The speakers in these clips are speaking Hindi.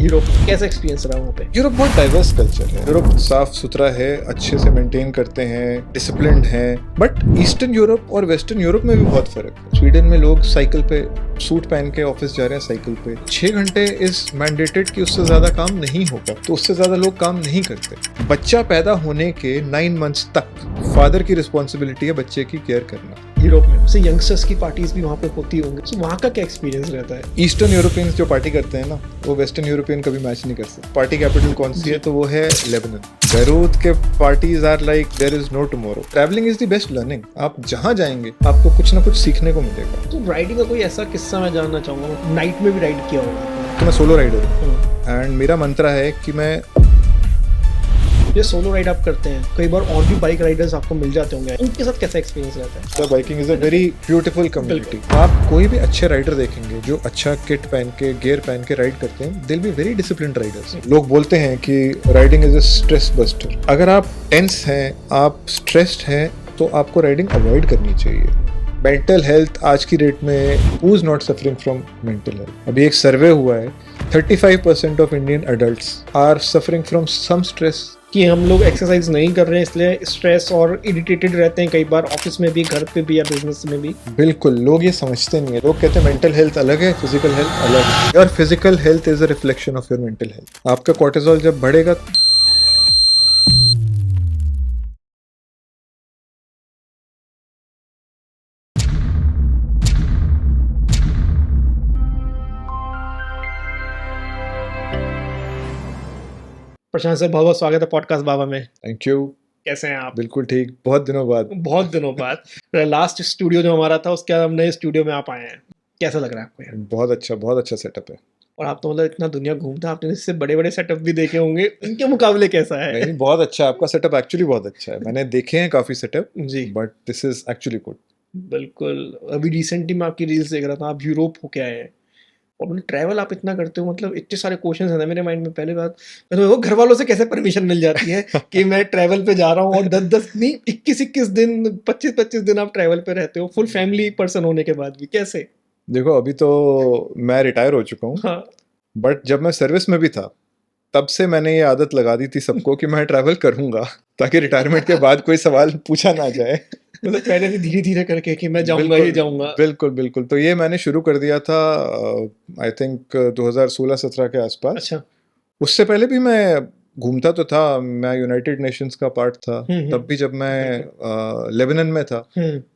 यूरोप कैसा एक्सपीरियंस रहा वहाँ पे? यूरोप बहुत डाइवर्स कल्चर है। यूरोप साफ सुथरा है, अच्छे से मेंटेन करते हैं, डिसिप्लिन्ड है। बट ईस्टर्न यूरोप और वेस्टर्न यूरोप में भी बहुत फर्क है। स्वीडन में लोग साइकिल पे सूट पहन के ऑफिस जा रहे हैं साइकिल पे। 6 घंटे इज मैंडेटेड कि उससे ज्यादा काम नहीं होगा, तो उससे ज्यादा लोग काम नहीं करते। बच्चा पैदा होने के 9 मंथ्स तक फादर की रिस्पॉन्सिबिलिटी है बच्चे की केयर करना। यूरोप में से यंगस्टर्स की पार्टीज भी वहाँ पे होती होंगी, तो वहाँ का क्या एक्सपीरियंस रहता है? ईस्टर्न यूरोपियंस जो पार्टी करते हैं ना, वो वेस्टर्न यूरोपियन कभी मैच नहीं कर सकते। पार्टी कैपिटल कौन सी है? तो वो है लेबनान। बेरूत के parties are like there is no tomorrow. Travelling is the best learning. आप जहाँ जाएंगे आपको कुछ ना कुछ सीखने को मिलेगा। तो राइडिंग का कोई ऐसा किस्सा मैं जानना चाहूँगा, नाइट में भी राइड किया होगा? तो मैं सोलो राइडर हूँ एंड मेरा मंत्रा है कि मैं ये सोलो राइड आप करते हैं, कई बार और भी बाइक राइडर्स आपको मिल जाते होंगे, उनके साथ कैसा एक्सपीरियंस रहता है? Biking is a very beautiful community. आप कोई भी अच्छे राइडर देखेंगे जो अच्छा किट पहन के गियर पहन के राइड करते हैं, दिल बी वेरी डिसिप्लिन्ड राइडर्स। लोग बोलते हैं कि riding is a stress buster. अगर आप टेंस हैं, आप स्ट्रेस्ड हैं, तो आपको राइडिंग अवॉइड करनी चाहिए। मेंटल हेल्थ आज की डेट में who is not suffering from mental health? अभी एक सर्वे हुआ है, 35% of Indian adults are suffering from some stress. कि हम लोग एक्सरसाइज नहीं कर रहे हैं इसलिए स्ट्रेस और इरिटेटेड रहते हैं, कई बार ऑफिस में भी, घर पे भी या बिजनेस में भी। बिल्कुल, लोग ये समझते नहीं है। लोग कहते हैं मेंटल हेल्थ अलग है, फिजिकल हेल्थ अलग है। Your physical health is a reflection of your mental health. आपका कोर्टिसोल जब बढ़ेगा प्रशांत सर, बहुत बहुत स्वागत है पॉडकास्ट बाबा में। Thank you. कैसे हैं आप? बिल्कुल ठीक, बहुत दिनों बाद। बहुत दिनों बाद। लास्ट स्टूडियो जो हमारा था उसके बाद हम नए स्टूडियो में आप आए हैं, कैसा लग रहा है आपको यार? बहुत अच्छा सेटअप है। और आप तो मतलब इतना दुनिया घूमता, आपने इससे बड़े बड़े सेटअप भी देखे होंगे, उनके मुकाबले कैसा है? नहीं, बहुत अच्छा है। आपका सेटअप एक्चुअली बहुत अच्छा है। मैंने देखे हैं काफी setup ji but this is actually good. बिल्कुल। अभी रिसेंटली मैं आपकी रील्स देख रहा था, आप यूरोप होके आए हैं और ट्रैवल आप इतना करते हो, मतलब इतने सारे क्वेश्चंस हैं ना मेरे माइंड में। पहली बात, मैं तो घर वालों से कैसे परमिशन मिल जाती है कि मैं ट्रैवल पे जा रहा हूँ और 10-10 नहीं 21-21 दिन, 25-25 दिन आप ट्रैवल पे रहते हो, फुल फैमिली पर्सन होने के बाद भी, कैसे? देखो, अभी तो मैं रिटायर हो चुका हूँ, हाँ, बट जब मैं सर्विस में भी था तब से मैंने ये आदत लगा दी थी सबको कि मैं ट्रैवल करूंगा, ताकि रिटायरमेंट के बाद कोई सवाल पूछा ना जाए। मतलब पहले से धीरे धीरे करके कि मैं जाऊंगा ही जाऊंगा। बिल्कुल बिल्कुल। तो ये मैंने शुरू कर दिया था आई थिंक 2016-17 के आसपास। अच्छा। उससे पहले भी मैं घूमता तो था। मैं यूनाइटेड नेशंस का पार्ट था। तब भी जब मैं लेबनान में था,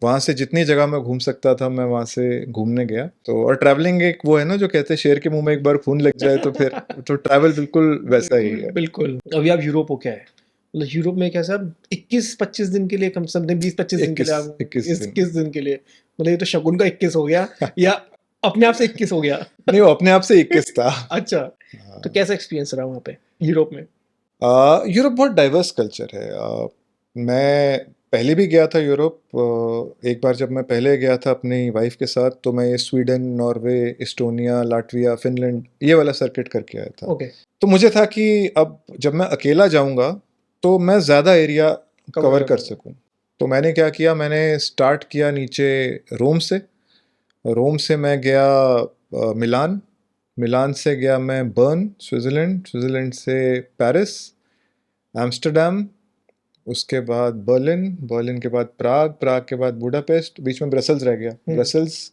वहाँ से जितनी जगह मैं घूम सकता था मैं वहाँ से घूमने गया। तो और ट्रैवलिंग एक वो है ना जो कहते हैं शेर के मुंह में एक बार खून लग जाए तो फिर तो ट्रैवल बिल्कुल वैसा ही है। बिल्कुल। अभी आप यूरोप हो क्या है, मतलब यूरोप में क्या सर 21-25 दिन के लिए, कम से कम 20-25 दिन के लिए आप 21 दिन के लिए, मतलब ये तो शगुन का 21 हो गया या अपने आप से 21 हो गया? नहीं, वो अपने आप से 21 था। अच्छा, तो कैसा एक्सपीरियंस रहा वहाँ पे यूरोप में? यूरोप बहुत डाइवर्स कल्चर है। मैं पहले भी गया था यूरोप। एक बार जब मैं पहले गया था अपनी वाइफ के साथ, तो मैं ये Sweden, Norway, Estonia, Latvia, Finland, ये वाला सर्किट करके आया था। ओके। तो मुझे था कि अब जब मैं अकेला जाऊंगा तो मैं ज़्यादा एरिया कवर कर सकूं। तो मैंने क्या किया, मैंने स्टार्ट किया नीचे रोम से। रोम से मैं गया मिलान। मिलान से गया मैं बर्न, स्विट्ज़रलैंड। स्विट्ज़रलैंड से पेरिस, एम्स्टर्डम, उसके बाद बर्लिन, बर्लिन के बाद प्राग, प्राग के बाद बुडापेस्ट, बीच में ब्रसल्स रह गया, ब्रसल्स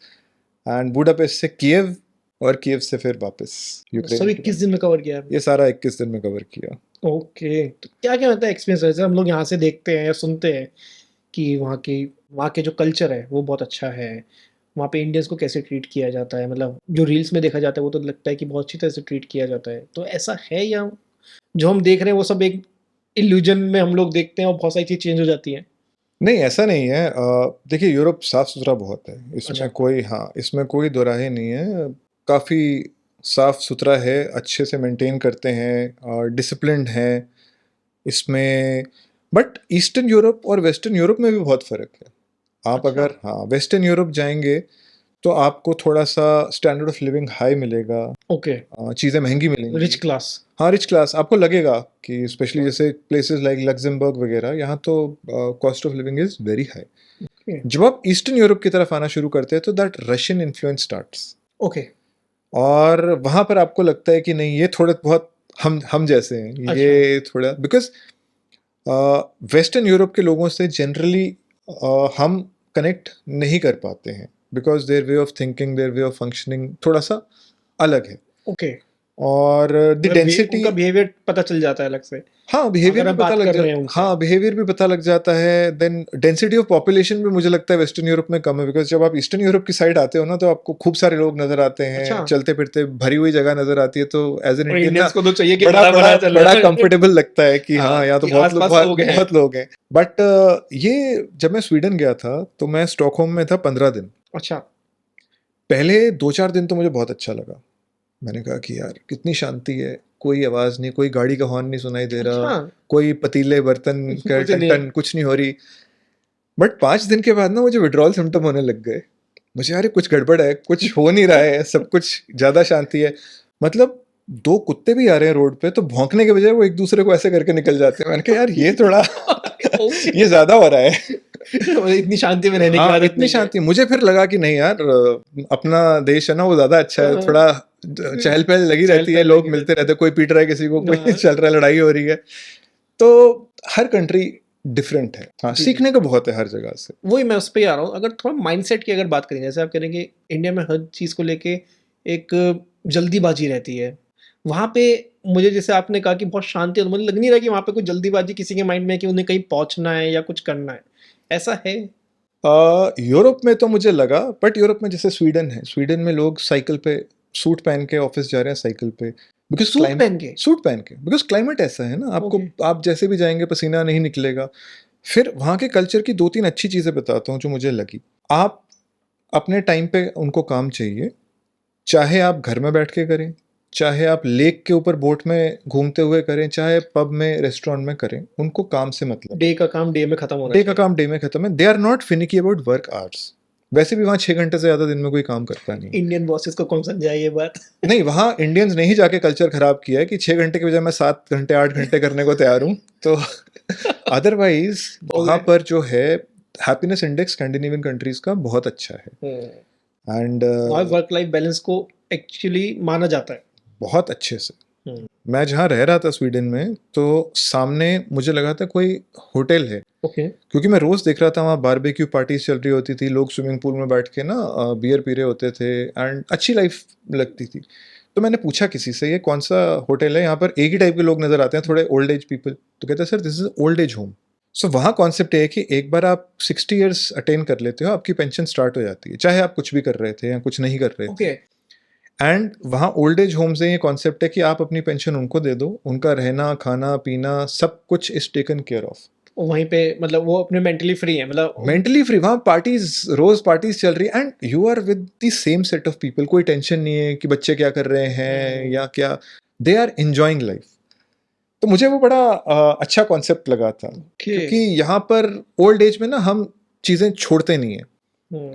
एंड बुडापेस्ट से कीव, और कीव से फिर वापस यूक्रेन। सब 21 दिन में कवर किया आपने? ये सारा 21 दिन में कवर किया। ओके, तो क्या क्या होता है एक्सपीरियंस? जैसे हम लोग यहाँ से देखते हैं या सुनते हैं कि वहाँ के जो कल्चर है वो बहुत अच्छा है, वहाँ पे इंडियंस को कैसे ट्रीट किया जाता है, मतलब जो रील्स में देखा जाता है वो तो लगता है कि बहुत अच्छी तरह से ट्रीट किया जाता है, तो ऐसा है या जो हम देख रहे हैं वो सब एक इल्यूजन में हम लोग देखते हैं और बहुत सारी चीज़ चेंज हो जाती हैं? नहीं, ऐसा नहीं है। देखिए, यूरोप साफ सुथरा बहुत है, इसमें अच्छा। कोई, हाँ, इसमें कोई दो राहें नहीं है। काफ़ी साफ सुथरा है, अच्छे से मेंटेन करते हैं और डिसिप्लिन्ड है इसमें। बट ईस्टर्न यूरोप और वेस्टर्न यूरोप में भी बहुत फ़र्क है। आप अच्छा। अगर, हाँ, वेस्टर्न यूरोप जाएंगे तो आपको थोड़ा सा स्टैंडर्ड ऑफ लिविंग हाई मिलेगा। ओके। चीज़ें महंगी मिलेंगी। Rich class. हाँ, रिच क्लास आपको लगेगा कि स्पेशली जैसे प्लेसेस लाइक लग्जमबर्ग वगैरह, यहाँ तो cost of living is very high. जब आप ईस्टर्न यूरोप की तरफ आना शुरू करते हैं तो that Russian influence starts. Okay. और वहाँ पर आपको लगता है कि नहीं, ये थोड़े बहुत हम जैसे हैं, अच्छा। ये थोड़ा, बिकॉज वेस्टर्न यूरोप के लोगों से जनरली हम कनेक्ट नहीं कर पाते हैं, because their way of thinking, their way of functioning थोड़ा सा अलग है। ओके। और द मतलब डेंसिटी, उनका बिहेवियर पता चल जाता है अलग से, हाँ बिहेवियर अगर भी आप पता बात लग कर रहे हैं जाता, उनसे। हाँ बिहेवियर भी पता लग जाता है। देन डेंसिटी ऑफ पॉपुलेशन भी मुझे लगता है वेस्टर्न यूरोप में कम है, बिकॉज जब आप ईस्टर्न यूरोप की साइड आते हो ना, तो आपको खूब सारे लोग नजर आते अच्छा। हैं, चलते फिरते भरी हुई जगह नजर आती है, तो एज एन और इंडियन ना इंडियंस को तो चाहिए कि बड़ा भरा बड़ा भरा चल बड़ा रहा है। कंफर्टेबल लगता है कि हाँ यहाँ तो कि बहुत लोग, आसपास बहुत लोग हैं। बहुत लोग हैं। बट ये जब मैं स्वीडन गया था तो मैं स्टॉकहोम में था 15 दिन। अच्छा। पहले 2-4 दिन तो मुझे बहुत अच्छा लगा। मैंने कहा कि यार कितनी शांति है, कोई आवाज नहीं, कोई गाड़ी का हॉर्न नहीं सुनाई दे रहा, अच्छा। कोई पतीले बर्तन का मुझे टन नहीं। टन कुछ नहीं हो रही। बट 5 दिन के बाद ना मुझे विड्रॉल सिम्टम होने लग गए। मुझे यार कुछ गड़बड़ है, कुछ हो नहीं रहा है, सब कुछ ज्यादा शांति है। मतलब दो कुत्ते भी आ रहे हैं रोड पे, तो भौंकने के बजाय वो एक दूसरे को ऐसे करके निकल जाते हैं। मैंने कहा यार ये थोड़ा ओके। ये ज्यादा हो रहा है। इतनी शांति में रहने की हाँ आदत इतनी नहीं है। शांति, मुझे फिर लगा कि नहीं यार, अपना देश है ना, वो ज्यादा अच्छा है। हाँ, थोड़ा चहल पहल लगी चहल रहती है, पहल लोग लगी मिलते रहती रहते हैं, कोई पीट रहा है किसी को, है। कोई हाँ। चल रहा है, लड़ाई हो रही है। तो हर कंट्री डिफरेंट है, हाँ जी जी। सीखने को बहुत है हर जगह से। वही मैं उस पे ही आ रहा हूँ। अगर थोड़ा माइंडसेट की अगर बात करें, जैसे आप कह रहे हैं कि इंडिया में हर चीज़ को लेके एक जल्दीबाजी रहती है, वहाँ पे मुझे जैसे आपने कहा कि बहुत शांति है, तो मुझे लग नहीं रहा कि वहाँ पे कोई जल्दीबाजी किसी के माइंड में है कि उन्हें कहीं पहुँचना है या कुछ करना है, ऐसा है? यूरोप में तो मुझे लगा, बट यूरोप में जैसे स्वीडन है, स्वीडन में लोग साइकिल पे सूट पहन के ऑफिस जा रहे हैं साइकिल पे, बिकॉज सूट पहन के? सूट पहन के, बिकॉज क्लाइमेट ऐसा है ना, आपको ओके। आप जैसे भी जाएंगे पसीना नहीं निकलेगा। फिर वहाँ के कल्चर की 2-3 अच्छी चीज़ें बताता हूँ जो मुझे लगी। आप अपने टाइम पे उनको काम चाहिए, चाहे आप घर में बैठ के करें, चाहे आप लेक के ऊपर बोट में घूमते हुए करें, चाहे पब में रेस्टोरेंट में करें, उनको काम से मतलब। डे का काम डे में खत्म होना डे का चाहिए। काम डे में खत्म है। They are not finicky about work hours. वैसे भी वहाँ 6 घंटे से ज़्यादा दिन में कोई काम करता नहीं। इंडियन बॉसेस को कौन समझाए ये बात? नहीं, वहाँ इंडियंस ने ही जाके कल्चर खराब किया है कि 6 घंटे के बजाय मैं 7 घंटे 8 घंटे करने को तैयार हूँ। तो अदरवाइज हो वहाँ गए। पर जो है हैप्पीनेस इंडेक्स स्कैंडिनेवियन कंट्रीज का बहुत अच्छा है। एंड और वर्क लाइफ बैलेंस को एक्चुअली माना जाता है। बहुत अच्छे से। हम्म। मैं जहाँ रह रहा था स्वीडन में, तो सामने मुझे लगा था कोई होटल है, ओके। क्योंकि मैं रोज देख रहा था वहाँ बारबेक्यू पार्टीज चल रही होती थी, लोग स्विमिंग पूल में बैठ के ना बियर पी रहे होते थे, एंड अच्छी लाइफ लगती थी। तो मैंने पूछा किसी से ये कौन सा होटल है, यहाँ पर एक ही टाइप के लोग नजर आते हैं, थोड़े ओल्ड एज पीपल। तो कहते हैं sir this is old age home. So वहाँ कॉन्सेप्ट है कि एक बार आप 60 ईयर्स अटेन कर लेते हो, आपकी पेंशन स्टार्ट हो जाती है, चाहे आप कुछ भी कर रहे थे या कुछ नहीं कर रहे थे। ओके। एंड वहाँ ओल्ड एज होम से ये कॉन्सेप्ट है कि आप अपनी पेंशन उनको दे दो, उनका रहना खाना पीना सब कुछ इज टेकन केयर ऑफ। वहीं पे मतलब वो अपने मेंटली फ्री है, मतलब मेंटली फ्री, वहाँ पार्टीज, रोज पार्टीज चल रही है, and you are with the same set of people. कोई टेंशन नहीं है कि बच्चे क्या कर रहे हैं या क्या, दे आर एंजॉइंग लाइफ। तो मुझे वो बड़ा अच्छा कॉन्सेप्ट लगा था, क्योंकि यहाँ पर ओल्ड एज में ना हम चीज़ें छोड़ते नहीं है।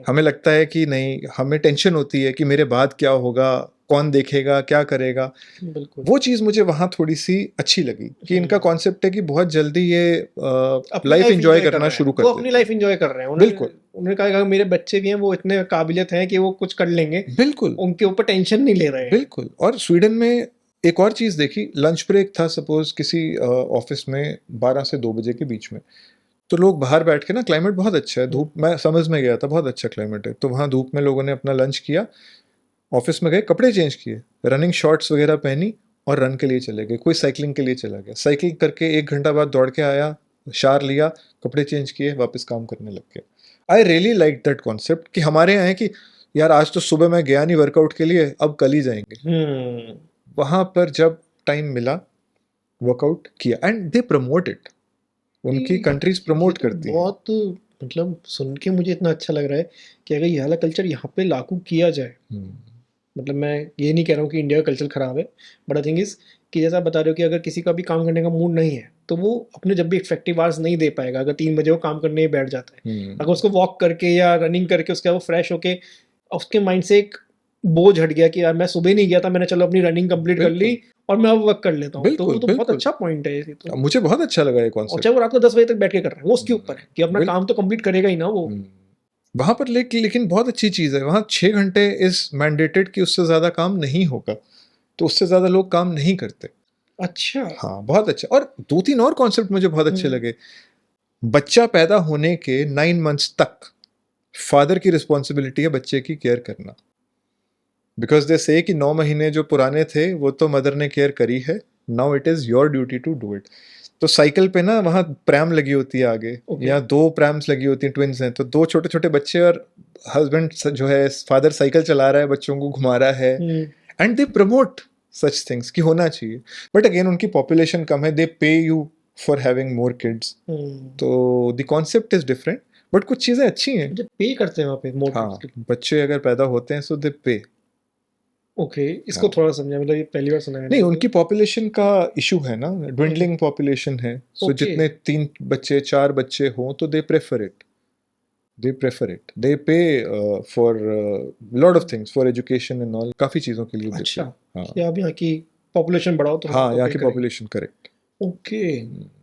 हमें लगता है कि नहीं, हमें टेंशन होती है कि मेरे बाद क्या होगा, कौन देखेगा, क्या करेगा। बिल्कुल। वो चीज़ मुझे वहाँ थोड़ी सी अच्छी लगी कि इनका कॉन्सेप्ट है कि बहुत जल्दी ये अपनी लाइफ एंजॉय कर करना रहे हैं, शुरू कर वो अपनी देते लाइफ हैं। एंजॉय कर रहे हैं। उन्होंने बिल्कुल उन्होंने कहा कि मेरे बच्चे भी हैं, वो इतने काबिलियत हैं कि वो कुछ कर लेंगे, बिल्कुल उनके ऊपर टेंशन नहीं ले रहे हैं। बिल्कुल। और स्वीडन में एक और चीज़ देखी, लंच ब्रेक था सपोज किसी ऑफिस में 12 से 2 बजे के बीच में, तो लोग बाहर बैठ के ना, क्लाइमेट बहुत अच्छा है, धूप, मैं समझ में गया था बहुत अच्छा क्लाइमेट है, तो वहाँ धूप में लोगों ने अपना लंच किया, ऑफिस में गए, कपड़े चेंज किए, रनिंग शॉर्ट्स वगैरह पहनी और रन के लिए चले गए। कोई साइकिलिंग के लिए चला गया, साइकिल करके 1 घंटा बाद दौड़ के आया, शार लिया, कपड़े चेंज किए, वापस काम करने लग गए। I really like that concept कि हमारे यहाँ है कि यार आज तो सुबह मैं गया नहीं वर्कआउट के लिए, अब कल ही जाएंगे। वहाँ पर जब टाइम मिला वर्कआउट किया, एंड दे प्रमोट इट, उनकी कंट्रीज प्रमोट करती हैं। बहुत मतलब सुन के मुझे इतना अच्छा लग रहा है कि अगर ये वाला कल्चर यहाँ पे लागू किया जाए, मतलब मैं ये नहीं कह रहा हूँ कि इंडिया का कल्चर ख़राब है, बट आई थिंक इज़ कि जैसा आप बता रहे हो कि अगर किसी का भी काम करने का मूड नहीं है, तो वो अपने जब भी इफेक्टिव आवर्स नहीं दे पाएगा। अगर 3 बजे वो काम करने ही बैठ जाता है, अगर उसको वॉक करके या रनिंग करके उसके बाद वो फ्रेश होके उसके माइंड से एक बोझ हट गया कि यार मैं सुबह नहीं गया था, मैंने चलो अपनी रनिंग कंप्लीट कर ली और मैं अब वर्क कर लेता हूँ, तो वो बिल्कुल तो बहुत बिल्कुल, अच्छा पॉइंट है ये तो। मुझे बहुत अच्छा लगा ये और कॉन्सेप्ट। चाहे वो रात को 10 बजे तक बैठ के कर रहा है, वो उसके ऊपर है कि अपना बिल- काम तो कंप्लीट करेगा ही ना वो। वहाँ पर लेकिन बहुत अच्छी चीज़ है, वहाँ 6 घंटे इज़ मैंडेटेड कि उससे ज़्यादा काम नहीं होगा, तो उससे ज़्यादा लोग काम नहीं करते। अच्छा। हाँ, बहुत अच्छा। और 2-3 और कॉन्सेप्ट मुझे बहुत अच्छे हुँ। लगे। बच्चा पैदा होने के 9 मंथ्स तक फादर की रिस्पॉन्सिबिलिटी है बच्चे की केयर करना। बिकॉज़ दे से कि 9 महीने जो पुराने थे, वो तो मदर ने केयर करी है, now it is your duty to do it. तो साइकिल पे ना वहाँ प्रैम लगी होती है आगे, ओके। या 2 प्रैम्स लगी होती हैं, ट्विन्स हैं, तो 2 छोटे-छोटे बच्चे और हस्बैंड जो है, फादर साइकिल चला रहा है, बच्चों को घुमा रहा है, हुँ। And they promote such things कि होना चाहिए। बट अगेन उनकी पॉपुलेशन कम है, they pay you for having more kids, हुँ। तो the concept is different, but कुछ चीज़ें अच्छी हैं। अच्छा, पे करते हैं वहाँ पे मोटर्स हाँ, के लिए? बच्चे अगर पैदा होते हैं सो दे पे। ओके, इसको हाँ। थोड़ा समझाएँ, मतलब ये पहली बार सुना है नहीं, मैंने उनकी तो। पॉपुलेशन का इश्यू है ना, हुँ। dwindling पॉपुलेशन है, सो ओके। जितने 3 बच्चे, 4 बच्चे हों तो दे पे for lot of things, for education and all, काफ़ी चीज़ों के लिए दे पे। अच्छा, हाँ, कि आप यहाँ की पॉपुलेशन बढ़ाओ तो हाँ, आपको यहाँ पे की करेंगे। Population correct. ओके।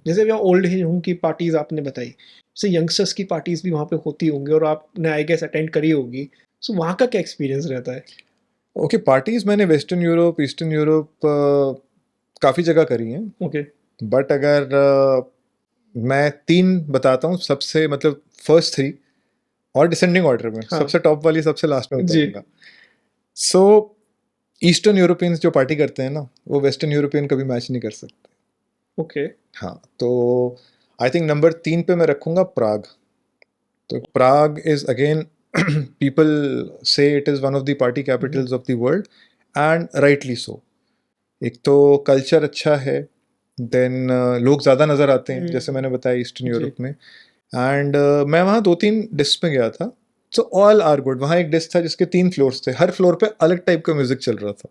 जैसे अभी ओल्ड एज होम की पार्टीज़ आपने बताई, जैसे यंगस्टर्स की पार्टीज़ भी वहाँ पे होती होंगी और आपने आई गेस अटेंड करी होगी। सो वहाँ का क्या एक्सपीरियंस रहता है? ओके, पार्टीज़ मैंने वेस्टर्न यूरोप, ईस्टर्न यूरोप काफ़ी जगह करी हैं, ओके। बट अगर मैं 3 बताता हूँ सबसे, मतलब फर्स्ट 3 और डिसेंडिंग ऑर्डर में, हाँ। सबसे टॉप वाली सबसे लास्ट में जी। बताऊँगा। सो ईस्टर्न यूरोपियंस जो पार्टी करते हैं ना, वो वेस्टर्न यूरोपियन कभी मैच नहीं कर सकते। ओके। हाँ, तो आई थिंक नंबर 3 पे मैं रखूँगा प्राग। तो प्राग इज़ अगेन पीपल से it is one of the party hmm. Capitals of the world, and rightly so. एक तो कल्चर अच्छा है, देन लोग ज़्यादा नज़र आते हैं, जैसे हुँ। मैंने बताया ईस्टर्न जी। यूरोप में। एंड मैं वहाँ 2-3 डिश में गया था, सो ऑल आर गुड। वहाँ एक डिश था जिसके 3 फ्लोर्स थे, हर फ्लोर पे अलग टाइप का म्यूज़िक चल रहा था।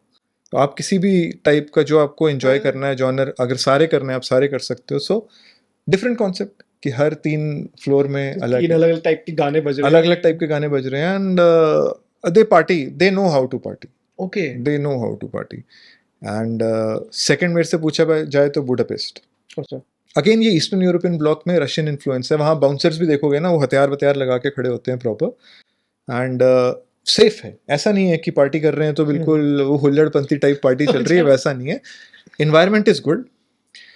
तो आप किसी भी टाइप का जो आपको एन्जॉय हाँ, करना है, जॉनर अगर सारे करने हैं, आप सारे कर सकते हो। सो डिफरेंट कॉन्सेप्ट कि हर 3 फ्लोर में तो अलग 3 है, अलग-अलग टाइप के गाने बज रहे अलग-अलग टाइप हैं। के गाने बज रहे हैं, and they party, they know how to party, okay. They know how to party. And second मेरे से पूछा जाए तो बुडापेस्ट। अच्छा। अगेन ये ईस्टर्न यूरोपियन ब्लॉक में रशियन इन्फ्लुएंस है, वहाँ बाउंसर्स भी देखोगे ना, वो हथियार वथियार लगा के खड़े होते हैं प्रॉपर, एंड सेफ है। ऐसा नहीं है कि पार्टी कर रहे हैं तो हुँ, हुँ। बिल्कुल वो हुल्लड़पंथी टाइप पार्टी चल रही है, अच्छा। वैसा नहीं है। Environment is good.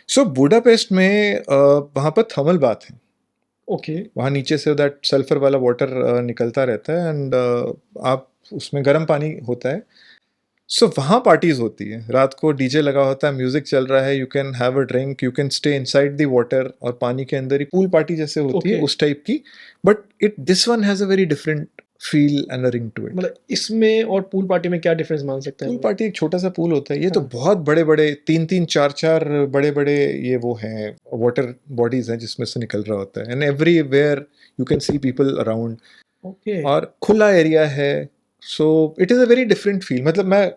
So Budapest में वहाँ पर थर्मल बाथ है, ओके। वहाँ नीचे से दैट सल्फर वाला वाटर निकलता रहता है, एंड आप उसमें गर्म पानी होता है। सो वहाँ पार्टीज होती है, रात को डीजे लगा होता है, म्यूजिक चल रहा है, you can have a drink, you can stay inside the water, और पानी के अंदर ही पूल पार्टी जैसे होती है ओके। उस टाइप की। But it this one has a very different feel and a ring to it. मतलब इसमें और पूल पार्टी में क्या डिफरेंस मान सकते हैं पूल हम लोग? पार्टी एक छोटा सा पूल होता है, ये तो हाँ। बहुत बड़े बड़े 3-3 4-4 बड़े बड़े ये वो हैं, वाटर बॉडीज हैं जिसमें से निकल रहा होता है, and everywhere you can see people around, okay. और खुला एरिया है। So it is a very different feel. मतलब मैं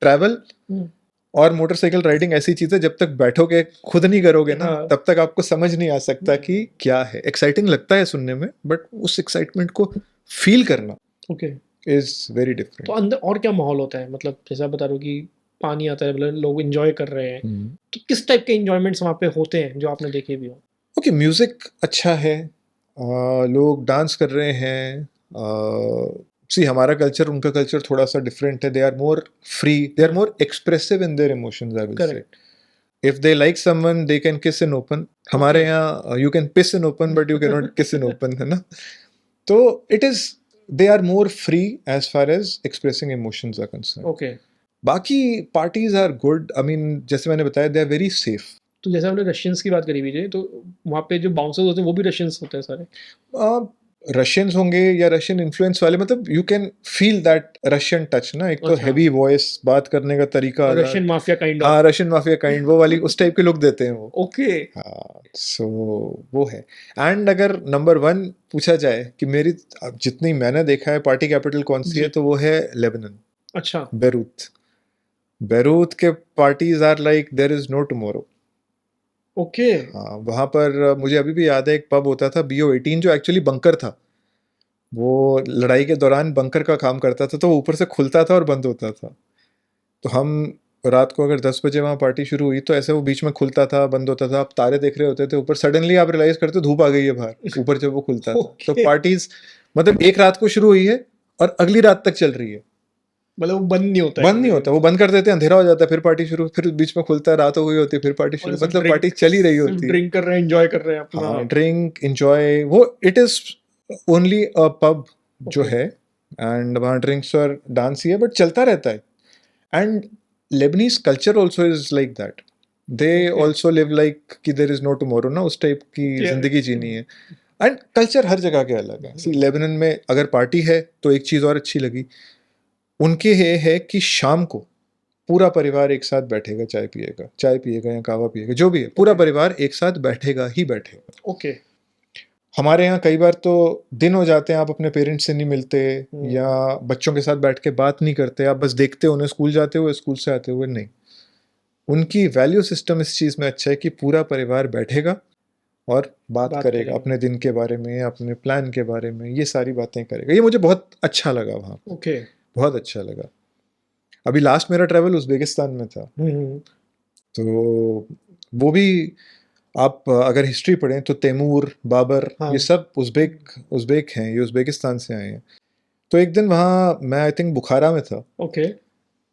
ट्रैवल हुँ। और मोटरसाइकिल राइडिंग ऐसी चीज़ है, जब तक बैठोगे खुद नहीं करोगे ना, हाँ। तब तक आपको समझ नहीं आ सकता हुँ। कि क्या है। एक्साइटिंग लगता है सुनने में, बट उस एक्साइटमेंट को फील करना ओके। इज़ वेरी तो डिफरेंट। अंदर और क्या माहौल होता है? मतलब जैसे आप बता रहे हो कि पानी आता है, मतलब लोग एन्जॉय कर रहे हैं। हुँ। तो किस टाइप के एन्जॉयमेंट्स वहाँ पे होते हैं जो आपने देखे भी हों? ओके, म्यूज़िक अच्छा है, लोग डांस कर रहे हैं। सी हमारा कल्चर, उनका कल्चर थोड़ा-सा डिफरेंट है। They are more free, they are हुँ। More expressive in their emotions, I will say. Correct. If they like someone they can kiss in open. हमारे ओके। यहाँ you can piss in open but you can not kiss in open, है ना? तो it is, they are more free as far as expressing emotions are concerned. Okay. बाकी parties are good, I mean जैसे मैंने बताया, दे आर वेरी सेफ। तो जैसे आपने रशियंस की बात करी विजय, तो वहाँ पे जो बाउंसर्स होते हैं वो भी रशियंस होते हैं सारे? रशियंस होंगे या रशियन इन्फ्लुएंस वाले, मतलब you can feel that Russian touch ना। एक तो अच्छा। हैवी वॉइस, बात करने का तरीका अलग। Russian mafia kind of. हाँ, रशियन माफिया काइंड, वो वाली उस टाइप के लोग देते हैं वो। ओके। हाँ, सो वो है। एंड अगर नंबर 1 पूछा जाए कि मेरी, अब जितनी मैंने देखा है पार्टी कैपिटल कौन सी है, जी। तो वो है लेबनान, अच्छा। बेरूत। बेरूत के parties are like there is no tomorrow. Okay. हाँ, वहाँ पर मुझे अभी भी याद है, एक पब होता था BO18 जो एक्चुअली बंकर था। वो लड़ाई के दौरान बंकर का काम करता था, तो वो ऊपर से खुलता था और बंद होता था। तो हम रात को अगर 10 बजे वहाँ पार्टी शुरू हुई, तो ऐसे वो बीच में खुलता था, बंद होता था, आप तारे देख रहे होते थे ऊपर, सडनली आप रियलाइज़ करते हो धूप आ गई है बाहर, ऊपर जब वो खुलता था। तो ओके। पार्टीज़ मतलब एक रात को शुरू हुई है और अगली रात तक चल रही है, मतलब वो बंद नहीं होता है, बंद नहीं होता। वो बंद कर देते हैं, अंधेरा हो जाता है, फिर पार्टी शुरू, फिर बीच में खुलता है, रात हो गई होती है, फिर पार्टी शुरू, मतलब पार्टी चल ही रही होती है। ड्रिंक कर रहे हैं, एंजॉय कर रहे हैं अपना। हाँ, ड्रिंक एंजॉय, वो it is only a pub जो Okay. है, एंड वहाँ ड्रिंक्स और डांस ही है, बट चलता रहता है। And Lebanese culture also is like that, they Okay. Also live like कि देर इज नो टुमारो ना, उस टाइप की Yeah. जिंदगी जीनी है। एंड कल्चर हर जगह के अलग है। सी लेबनन में अगर पार्टी है तो एक चीज़ और अच्छी लगी, उनके ये है कि शाम को पूरा परिवार एक साथ बैठेगा, चाय पिएगा या कहवा पिएगा, जो भी है, पूरा परिवार एक साथ बैठेगा ही बैठेगा। ओके। हमारे यहाँ कई बार तो दिन हो जाते हैं, आप अपने पेरेंट्स से नहीं मिलते या बच्चों के साथ बैठ के बात नहीं करते, आप बस देखते हो उन्हें स्कूल जाते हुए, स्कूल से आते हुए। नहीं, उनकी वैल्यू सिस्टम इस चीज़ में अच्छा है कि पूरा परिवार बैठेगा और बात करेगा अपने दिन के बारे में, अपने प्लान के बारे में, ये सारी बातें करेगा। ये मुझे बहुत अच्छा लगा वहाँ। ओके। बहुत अच्छा लगा। अभी लास्ट मेरा ट्रैवल उज़्बेकिस्तान में था, तो वो भी आप अगर हिस्ट्री पढ़ें तो तैमूर, बाबर, हाँ। ये सब उज़्बेक हैं, ये उज़्बेकिस्तान से आए हैं। तो एक दिन वहाँ मैं आई थिंक बुखारा में था, ओके।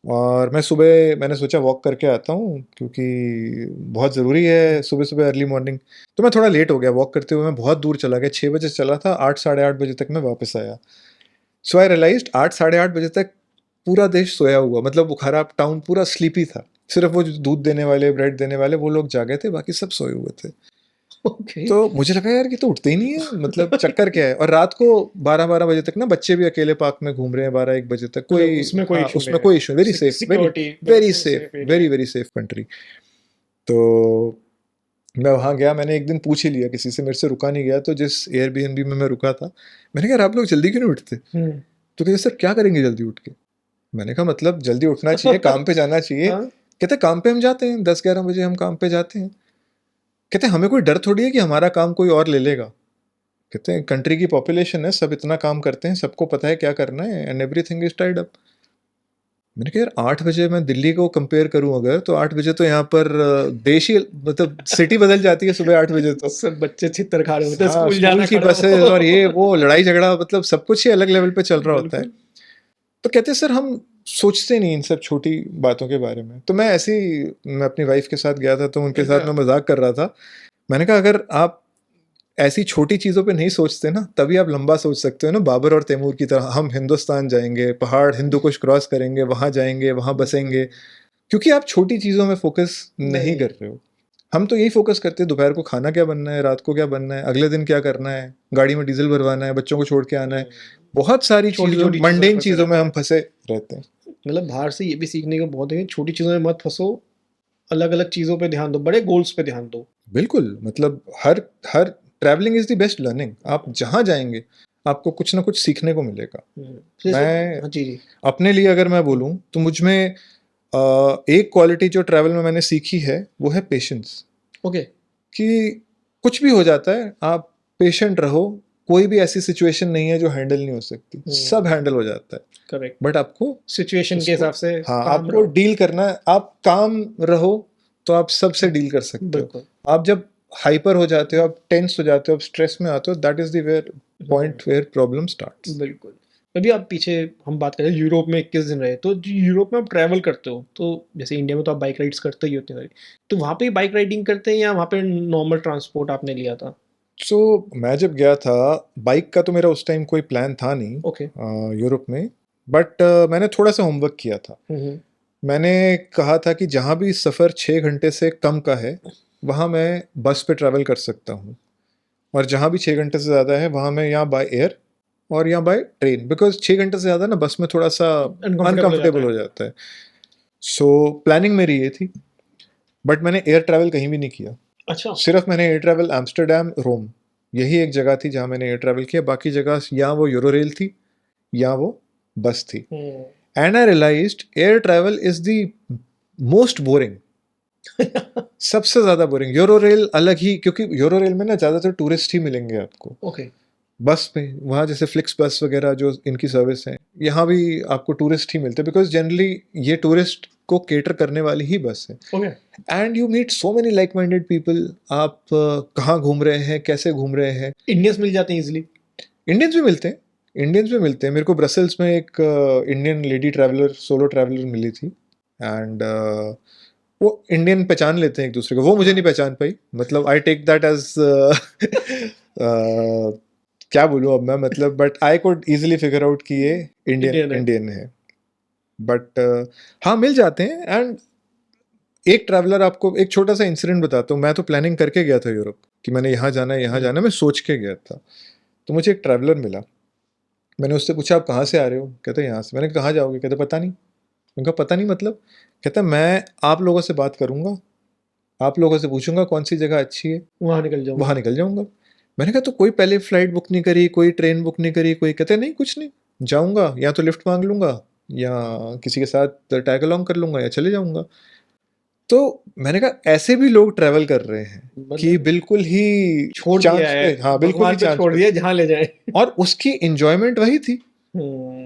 और मैं सुबह मैंने सोचा वॉक करके आता हूँ, क्योंकि बहुत ज़रूरी है सुबह सुबह अर्ली मॉर्निंग। तो मैं थोड़ा लेट हो गया वॉक करते हुए, मैं बहुत दूर चला गया, 6 बजे चला था, 8 साढ़े 8 बजे तक मैं वापस आया। सो आई रियलाइज्ड 8 साढ़े 8 बजे तक पूरा देश सोया हुआ, मतलब बुखारा टाउन पूरा स्लीपी था। सिर्फ वो जो दूध देने वाले, ब्रेड देने वाले, वो लोग जागे थे, बाकी सब सोए हुए थे। ओके। तो मुझे लगा यार ये तो उठते ही नहीं है, मतलब चक्कर क्या है। और रात को 12-12 बजे तक ना बच्चे भी अकेले पार्क में घूम रहे हैं, 12-1 बजे तक, कोई उसमें कोई हाँ, इशू उसमें कोई issue, very safe, very safe, very safe country. तो मैं वहाँ गया, मैंने एक दिन पूछ ही लिया किसी से, मेरे से रुका नहीं गया। तो जिस एयरबीएनबी में मैं रुका था, मैंने कहा आप लोग जल्दी क्यों नहीं उठते? तो कहते सर क्या करेंगे जल्दी उठ के? मैंने कहा मतलब जल्दी उठना चाहिए, काम पे जाना चाहिए। हाँ? कहते काम पे हम जाते हैं, 10-11 बजे हम काम पे जाते हैं। कहते हमें कोई डर थोड़ी है कि हमारा काम कोई और ले लेगा। कहते हैं कंट्री की पॉपुलेशन है, सब इतना काम करते हैं, सबको पता है क्या करना है, and everything is tied up. मैंने कहा यार 8 बजे मैं दिल्ली को कंपेयर करूं अगर, तो 8 बजे तो यहाँ पर देश ही, मतलब सिटी बदल जाती है सुबह 8 बजे तो। सब बच्चे छितर खा रहे होते हैं, हाँ, स्कूल जाना की खड़ा बसें हो। और ये वो लड़ाई झगड़ा, मतलब सब कुछ ही अलग लेवल पे चल रहा होता है। तो कहते हैं सर हम सोचते नहीं इन सब छोटी बातों के बारे में। तो मैं ऐसे ही, मैं अपनी वाइफ के साथ गया था, तो उनके साथ मैं मजाक कर रहा था। मैंने कहा अगर आप ऐसी छोटी चीज़ों पे नहीं सोचते ना, तभी आप लंबा सोच सकते हो ना, बाबर और तैमूर की तरह। हम हिंदुस्तान जाएंगे, पहाड़ हिंदू कुश क्रॉस करेंगे, वहाँ जाएंगे, वहाँ बसेंगे, क्योंकि आप छोटी चीज़ों में फोकस नहीं कर रहे हो। हम तो यही फोकस करते हैं, दोपहर को खाना क्या बनना है, रात को क्या बनना है, अगले दिन क्या करना है, गाड़ी में डीजल भरवाना है, बच्चों को छोड़ के आना है। बहुत सारी चीज़ों, मंडेन चीज़ों में हम फंसे रहते हैं। मतलब बाहर से ये भी सीखने को बहुत है, छोटी चीज़ों में मत फंसो, अलग अलग चीज़ों पे ध्यान दो, बड़े गोल्स पे ध्यान दो। बिल्कुल, मतलब हर हर travelling is the best learning. आप जहाँ जाएंगे आपको कुछ ना कुछ सीखने को मिलेगा। मैं जी। अपने लिए अगर मैं बोलूँ तो मुझ में एक क्वालिटी जो ट्रैवल में मैंने सीखी है वो है पेशेंस। ओके। कि कुछ भी हो जाता है, आप पेशेंट रहो, कोई भी ऐसी सिचुएशन नहीं है जो हैंडल नहीं हो सकती, सब हैंडल हो जाता है। करेक्ट। बट आपको सिचुएशन के हिसाब से, हाँ, आपको डील करना है। आप काम रहो तो आप सबसे डील कर सकते हो। आप जब हाइपर हो जाते हो, आप टेंस हो जाते हो, आप स्ट्रेस में आते हो, that is the where point where problem starts. बिल्कुल। अभी आप पीछे हम बात करें यूरोप में 21 दिन रहे, तो यूरोप में आप ट्रैवल करते हो, तो जैसे इंडिया में तो आप बाइक राइड्स करते ही होते हैं, तो वहाँ पे बाइक राइडिंग करते हैं या वहाँ पे नॉर्मल ट्रांसपोर्ट आपने लिया था? सो मैं जब गया था, बाइक का तो मेरा उस टाइम कोई प्लान था नहीं ओके। यूरोप में, बट मैंने थोड़ा सा होमवर्क किया था। मैंने कहा था कि जहाँ भी सफ़र 6 घंटे से कम का है वहाँ मैं बस पे ट्रैवल कर सकता हूँ, और जहाँ भी 6 घंटे से ज़्यादा है वहाँ मैं यहाँ बाय एयर और यहाँ बाय ट्रेन, बिकॉज 6 घंटे से ज़्यादा ना बस में थोड़ा सा अनकंफर्टेबल हो जाता है। सो प्लानिंग मेरी ये थी, बट मैंने एयर ट्रैवल कहीं भी नहीं किया। अच्छा। सिर्फ मैंने एयर ट्रैवल एम्स्टर्डम, रोम, यही एक जगह थी जहाँ मैंने एयर ट्रैवल किया। बाकी जगह या वो यूरो रेल थी या वो बस थी। And I realized air travel is the most boring. सबसे ज्यादा बोरिंग। यूरो रेल अलग ही, क्योंकि यूरो रेल में ना ज्यादातर टूरिस्ट ही मिलेंगे आपको। ओके। बस में वहाँ जैसे फ्लिक्स बस वगैरह जो इनकी सर्विस है, यहाँ भी आपको टूरिस्ट ही मिलते हैं, बिकॉज जनरली ये टूरिस्ट को केटर करने वाली ही बस है। And you meet so many like minded people. आप कहाँ घूम रहे हैं, कैसे घूम रहे हैं। इंडियंस मिल जाते हैं इजिली। इंडियंस भी मिलते हैं, इंडियंस भी मिलते हैं। मेरे को ब्रसल्स में एक Indian lady traveller, solo traveller मिली थी, एंड वो इंडियन पहचान लेते हैं एक दूसरे को, वो मुझे नहीं पहचान पाई। मतलब आई टेक दैट एज क्या बोलूँ अब मैं, मतलब but I could easily figure out कि ये इंडियन है। इंडियन है। बट हाँ, मिल जाते हैं। एंड एक ट्रैवलर, आपको एक छोटा सा इंसिडेंट बताता हूँ। मैं तो प्लानिंग करके गया था यूरोप कि मैंने यहाँ जाना है, यहाँ जाना है, मैं सोच के गया था। तो मुझे एक ट्रैवलर मिला, मैंने उससे पूछा आप कहाँ से आ रहे हो? कहते यहाँ से। मैंने कहा कहाँ जाओगे? कहते पता नहीं। मैंने कहा पता नहीं मतलब? कहता मैं आप लोगों से बात करूंगा, आप लोगों से पूछूंगा कौन सी जगह अच्छी है, वहाँ निकल जाऊंगा। वहां निकल जाऊंगा। मैंने कहा तो कोई पहले फ्लाइट बुक नहीं करी, कोई ट्रेन बुक नहीं करी, कोई? कहते नहीं कुछ नहीं, जाऊंगा या तो लिफ्ट मांग लूंगा या किसी के साथ टैग अलॉन्ग कर लूंगा या चले जाऊंगा। तो मैंने कहा ऐसे भी लोग ट्रैवल कर रहे हैं कि मतलब बिल्कुल ही छोड़ दिया चांस है, पे, हाँ बिल्कुल ही भगवान पे चांस छोड़ पे। दिया जहाँ ले जाए। और उसकी इंजॉयमेंट वही थी कि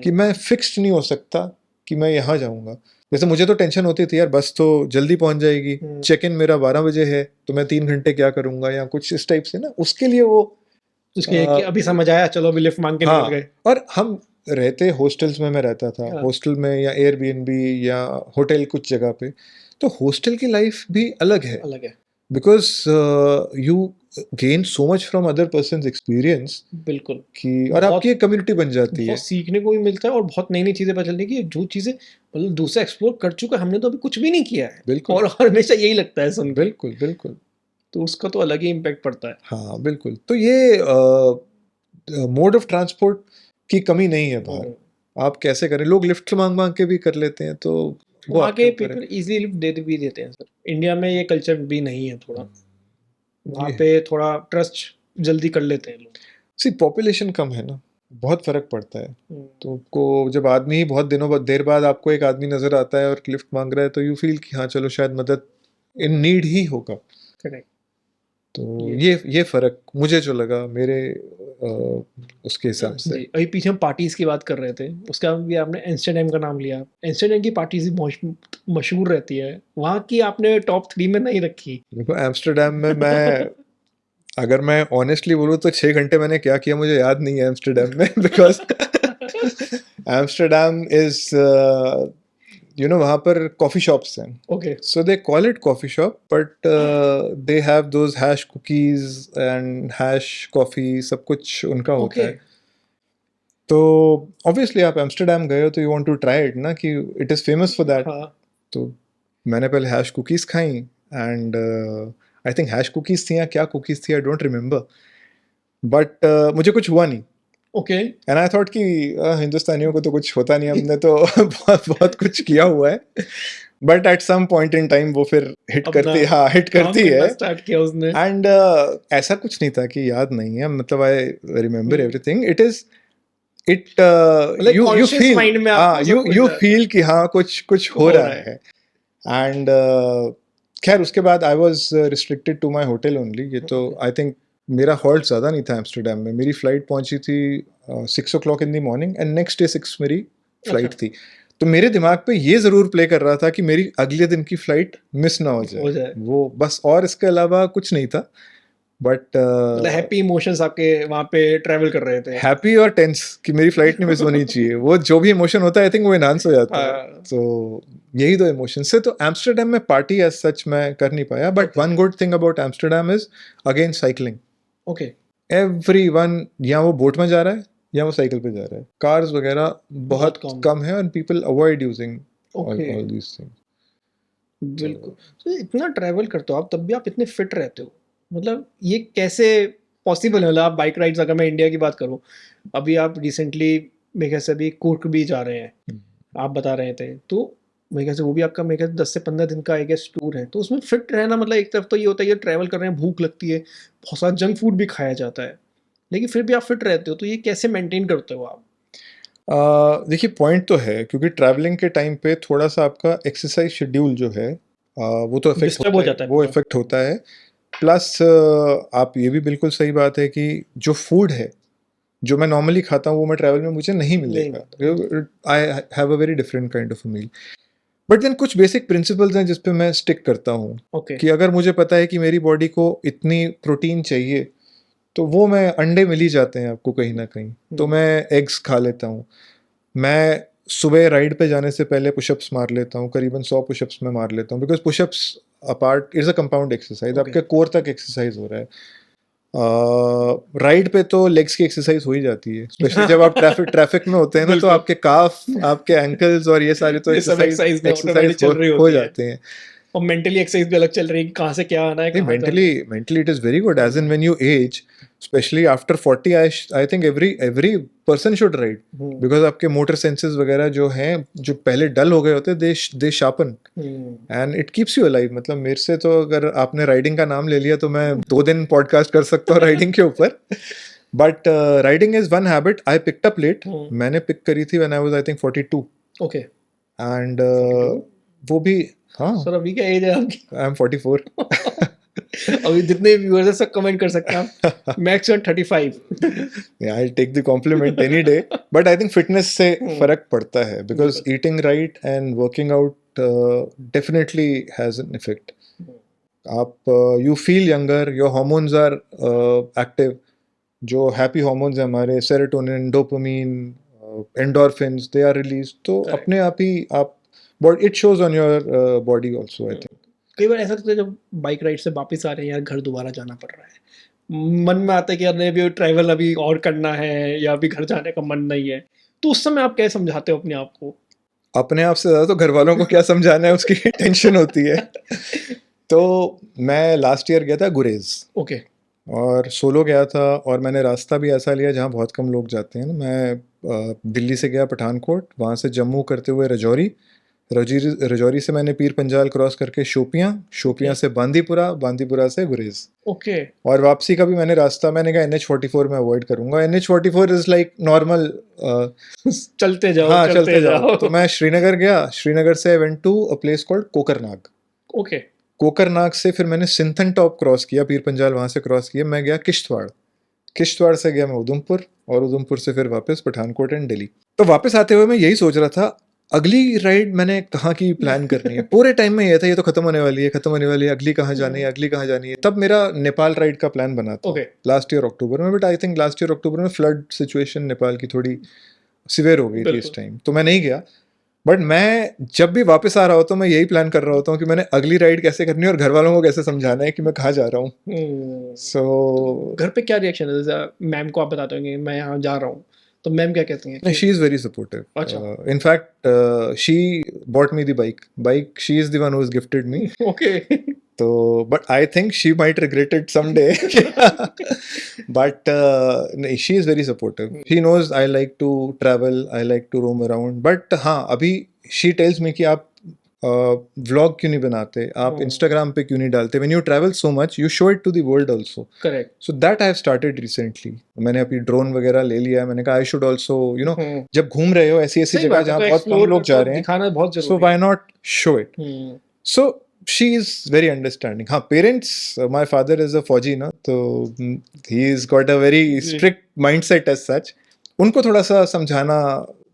हम्म, मैं फिक्स्ड नहीं हो सकता कि मैं यहाँ जाऊंगा। जैसे मुझे तो टेंशन होती थी यार, बस तो जल्दी पहुंच जाएगी, हम्म, चेक इन मेरा 12 बजे है, तो मैं 3 घंटे क्या करूंगा या कुछ इस टाइप से ना, उसके लिए वो उसके कि आ, अभी समझ आया, चलो अभी लिफ्ट मांग के निकल हाँ। गए। और हम रहते हॉस्टल्स में, मैं रहता था हाँ, हॉस्टल में या एयरबीएनबी या होटल कुछ जगह पे। तो हॉस्टल की लाइफ भी अलग है, अलग है, because you gain so much from other person experience बिल्कुल। कि, और आपकी बहुत एक कम्युनिटी बन जाती बहुत है। सीखने को भी मिलता है और बहुत नई नई चीजें पता चलने की, जो चीजें मतलब दूसरा एक्सप्लोर कर चुका है, हमने तो अभी कुछ भी नहीं किया है। बिल्कुल और हमेशा यही लगता है सुन के, बिल्कुल बिल्कुल। तो उसका तो अलग ही इम्पैक्ट पड़ता है। हाँ बिल्कुल। तो ये मोड ऑफ ट्रांसपोर्ट की कमी नहीं है बाहर। हम्म, आप कैसे करें, लोग लिफ्ट मांग मांग के भी कर लेते हैं, तो वो वहाँ आपके के ऊपर है। पीपल इजीली लिफ्ट दे भी देते हैं सर। इंडिया में ये कल्चर भी नहीं है थोड़ा, वहाँ ये पे थोड़ा ट्रस्ट जल्दी कर लेते हैं लोग। सी पॉपुलेशन कम है ना, बहुत फर्क पड़ता है। हम्म, तो आपको जब आदमी ही बहुत दिनों बाद, देर बाद आपको एक आदमी नजर आता है और लिफ्ट मांग रहा है, तो यू फील कि हाँ चलो शायद मदद इन नीड ही होगा। करेक्ट। तो ये ये फर्क मुझे जो लगा मेरे उसके हिसाब से। जी, अभी पीछे हम पार्टीज की बात कर रहे थे, उसका भी आपने एम्स्टर्डम का नाम लिया। एम्स्टर्डम की पार्टीज भी मशहूर रहती है, वहाँ की आपने टॉप 3 में नहीं रखी। देखो एम्स्टरडेम में मैं, अगर मैं ऑनेस्टली बोलूँ तो 6 घंटे मैंने क्या किया मुझे याद नहीं है एम्स्टरडेम में, बिकॉज एम्स्टरडेम इज वहाँ पर कॉफ़ी शॉप्स हैं। Okay, So they call it coffee shop, but they have those hash cookies and hash coffee, सब कुछ उनका होता ओके, है। तो ऑब्वियसली आप एम्स्टरडेम गए हो तो you want to try it ना, कि it is famous for that. हाँ, तो मैंने पहले हैश कुकीज़ खाई, and I think hash cookies थी या क्या कुकीज़ थी, आई डोंट रिमेम्बर। बट मुझे कुछ हुआ नहीं, ओके। एंड आई थॉट कि हिंदुस्तानियों को तो कुछ होता नहीं, हमने तो बहुत बहुत कुछ किया हुआ है। But at some point in time वो फिर हिट अपना करती, हाँ हिट काम करती है। करना स्टार्ट किया उसने। एंड ऐसा कुछ नहीं था कि याद नहीं है, मतलब I remember everything. It is it मतलब यू कॉन्शियस फील, माइंड में हाँ आपको सब कुछ यू फील कि हाँ कुछ कुछ हो हो रहा रहा है। है। एंड खैर उसके बाद I was restricted to my hotel only. ये तो आई थिंक मेरा हॉल्ट ज़्यादा नहीं था एम्स्टरडेम में। मेरी फ़्लाइट पहुंची थी 6 o'clock in the morning, and next day 6 मेरी अच्छा, फ़्लाइट थी। तो मेरे दिमाग पे ये ज़रूर प्ले कर रहा था कि मेरी अगले दिन की फ़्लाइट मिस ना हो हो जाए, जाए। वो बस, और इसके अलावा कुछ नहीं था। बट मतलब हैप्पी इमोशंस आपके वहाँ पे ट्रैवल कर रहे थे। हैप्पी और टेंस कि मेरी फ्लाइट नहीं मिस होनी चाहिए, वो जो भी इमोशन होता है आई थिंक वो एनहांस हो जाता है। हाँ, तो यही दो इमोशन से, तो एम्स्टरडेम में पार्टी एज सच मैं कर नहीं पाया। But one good thing about Amsterdam is again cycling. Okay, every one, या वो बोट में जा रहा है या वो साइकिल पे जा रहा है, कार्स वगैरह बहुत बहुत कम। कम है, और people avoid using okay, all these things. बिल्कुल। तो इतना ट्रैवल करते हो आप, तब भी आप इतने फिट रहते हो, मतलब ये कैसे पॉसिबल है? मतलब आप बाइक राइड्स, अगर मैं इंडिया की बात करूँ, अभी आप रिसेंटली मेरे ख्याल से अभी कुर्क भी जा रहे हैं, आप बता रहे थे, तो मेरे ख्याल से वो भी आपका मेरे ख्याल से 10 से 15 दिन का आई गेस टूर है। तो उसमें फिट रहना मतलब एक तरफ तो ये होता है, ये ट्रैवल कर रहे हैं, भूख लगती है, बहुत सारा जंक फूड भी खाया जाता है, लेकिन फिर भी आप फिट रहते हो, तो ये कैसे मेंटेन करते हो आप? देखिए पॉइंट तो है, क्योंकि ट्रैवलिंग के टाइम पे थोड़ा सा आपका एक्सरसाइज शेड्यूल जो है वो तो इफेक्ट डिस्टर्ब हो होता है, जाता है वो पूरा। इफेक्ट होता है। प्लस आप ये भी बिल्कुल सही बात है कि जो फूड है जो मैं नॉर्मली खाता हूँ वो मैं ट्रैवल में मुझे नहीं नहीं मिलेगा। मिलता। I have a very different kind of meal. But then कुछ बेसिक प्रिंसिपल्स हैं जिस पे मैं स्टिक करता हूँ, ओके, कि अगर मुझे पता है कि मेरी बॉडी को इतनी प्रोटीन चाहिए, तो वो मैं अंडे मिल ही जाते हैं आपको कहीं ना कहीं, तो मैं एग्स खा लेता हूँ। मैं सुबह राइड पे जाने से पहले पुशअप्स मार लेता हूँ, करीबन 100 पुशअप्स मैं मार लेता हूँ, because pushups apart is a compound exercise, okay. आपके कोर तक एक्सरसाइज हो रहा है। राइड पे तो लेग्स की एक्सरसाइज हो ही जाती है, स्पेशली जब आप ट्रैफिक में होते हैं ना, तो बिल्कुल। आपके काफ, आपके एंकल्स और ये सारे तो ये सब एक्सरसाइज एक्सरसाइज में एक्सरसाइज ऑटोमेटिक चल रही हो होती है, जाते हैं। और मेंटली एक्सरसाइज भी अलग चल रही है, कहाँ से क्या आना है, नहीं, कहाँ जाना है। mentally it is very good, as in when you age, especially after 40, I think every person should ride, hmm. because आपके मोटर सेंसेस वगैरह जो हैं, जो पहले डल हो गए होते हैं, they sharpen and it keeps you alive. मतलब मेरे से तो अगर आपने राइडिंग का नाम ले लिया तो मैं 2 दिन पॉडकास्ट कर सकता हूँ राइडिंग के ऊपर। But riding is one habit I picked up late. मैंने पिक करी थी when I was I think 42, okay. And वो भी, हाँ, सर अभी क्या एज है आपकी? I am 44। अभी जितने व्यूअर्स हैं सब कमेंट कर सकते हैं आप, max 35। Yeah, I'll take the compliment any day. But I think fitness से फर्क पड़ता है, because eating right and working out definitely has an effect. आप you feel younger, your hormones are active. जो happy hormones हैं हमारे, serotonin, dopamine, endorphins, they are released. तो Correct. अपने आप ही आप it shows on your body also, I think. कई बार ऐसा लगता है जब बाइक राइड से वापस आ रहे हैं यार, घर दोबारा जाना पड़ रहा है, मन में आता है कि यार नहीं, अभी ट्रैवल अभी और करना है, या अभी घर जाने का मन नहीं है, तो उस समय आप कैसे समझाते हो अपने आप को? अपने आप से ज़्यादा तो घर वालों को क्या समझाना है उसकी टेंशन होती है। तो मैं लास्ट ईयर गया था गुरेज, ओके। और सोलो गया था, और मैंने रास्ता भी ऐसा लिया जहाँ बहुत कम लोग जाते हैं ना। मैं दिल्ली से गया पठानकोट, वहाँ से जम्मू करते हुए रजौरी, रजौरी से मैंने पीर पंजाल क्रॉस करके शोपियाँ, शोपियाँ से बांदीपुरा, बांदीपुरा से गुरेज, ओके। और वापसी का भी मैंने रास्ता, मैंने कहा NH44 में अवॉइड करूंगा। NH44 इज लाइक नॉर्मल, चलते जाओ, हाँ, चलते जाओ। तो मैं श्रीनगर गया, श्रीनगर से I went to a place called Kokernag. Okay. Kokernag से फिर मैंने सिंथन टॉप क्रॉस किया, पीर पंजाल वहां से क्रॉस किया, मैं गया किश्तवाड़, किश्तवाड़ से गया मैं उधमपुर, और उधमपुर से फिर वापस पठानकोट एंड दिल्ली। तो वापस आते हुए मैं यही सोच रहा था, अगली राइड मैंने कहाँ की प्लान करनी है। पूरे टाइम में ये था, ये तो खत्म होने वाली है, खत्म होने वाली है, अगली कहाँ जानी है, अगली कहाँ जानी है। तब मेरा नेपाल राइड का प्लान बना था लास्ट ईयर अक्टूबर में, but I think last year October में फ्लड सिचुएशन नेपाल की थोड़ी सिवियर हो गई थी इस टाइम, तो मैं नहीं गया। बट मैं जब भी वापस आ रहा होता हूँ, मैं यही प्लान कर रहा होता हूँ कि मैंने अगली राइड कैसे करनी है और घर वालों को कैसे समझाना है कि मैं कहाँ जा रहा हूँ। सो घर पे क्या रिएक्शन है? जैसे मैम को आप बताते होंगे मैं यहाँ जा रहा हूँ, तो मैम क्या कहती हैं? She is very supportive. अच्छा। In fact she bought me the bike, she is the one who has gifted me. Okay. तो but I think she might regret it someday, but she is very supportive. He knows I like to travel, I like to roam around. बट हाँ, अभी शी टेल्स मी कि आप व्लॉग क्यों नहीं बनाते, आप इंस्टाग्राम पे क्यों नहीं डालते, when you travel so much you show it to the world also. Correct. So that I have started recently. मैंने अभी ड्रोन वगैरह ले लिया है, मैंने कहा I should also, you know, जब घूम रहे हो ऐसी ऐसी जगह जहाँ बहुत कम लोग जा रहे हैं, दिखाना बहुत जरूरी है, so why not show it. So she is very understanding. हाँ, parents, my father is a फौजी ना, तो he's got a very strict mindset as such. उनको थोड़ा सा समझाना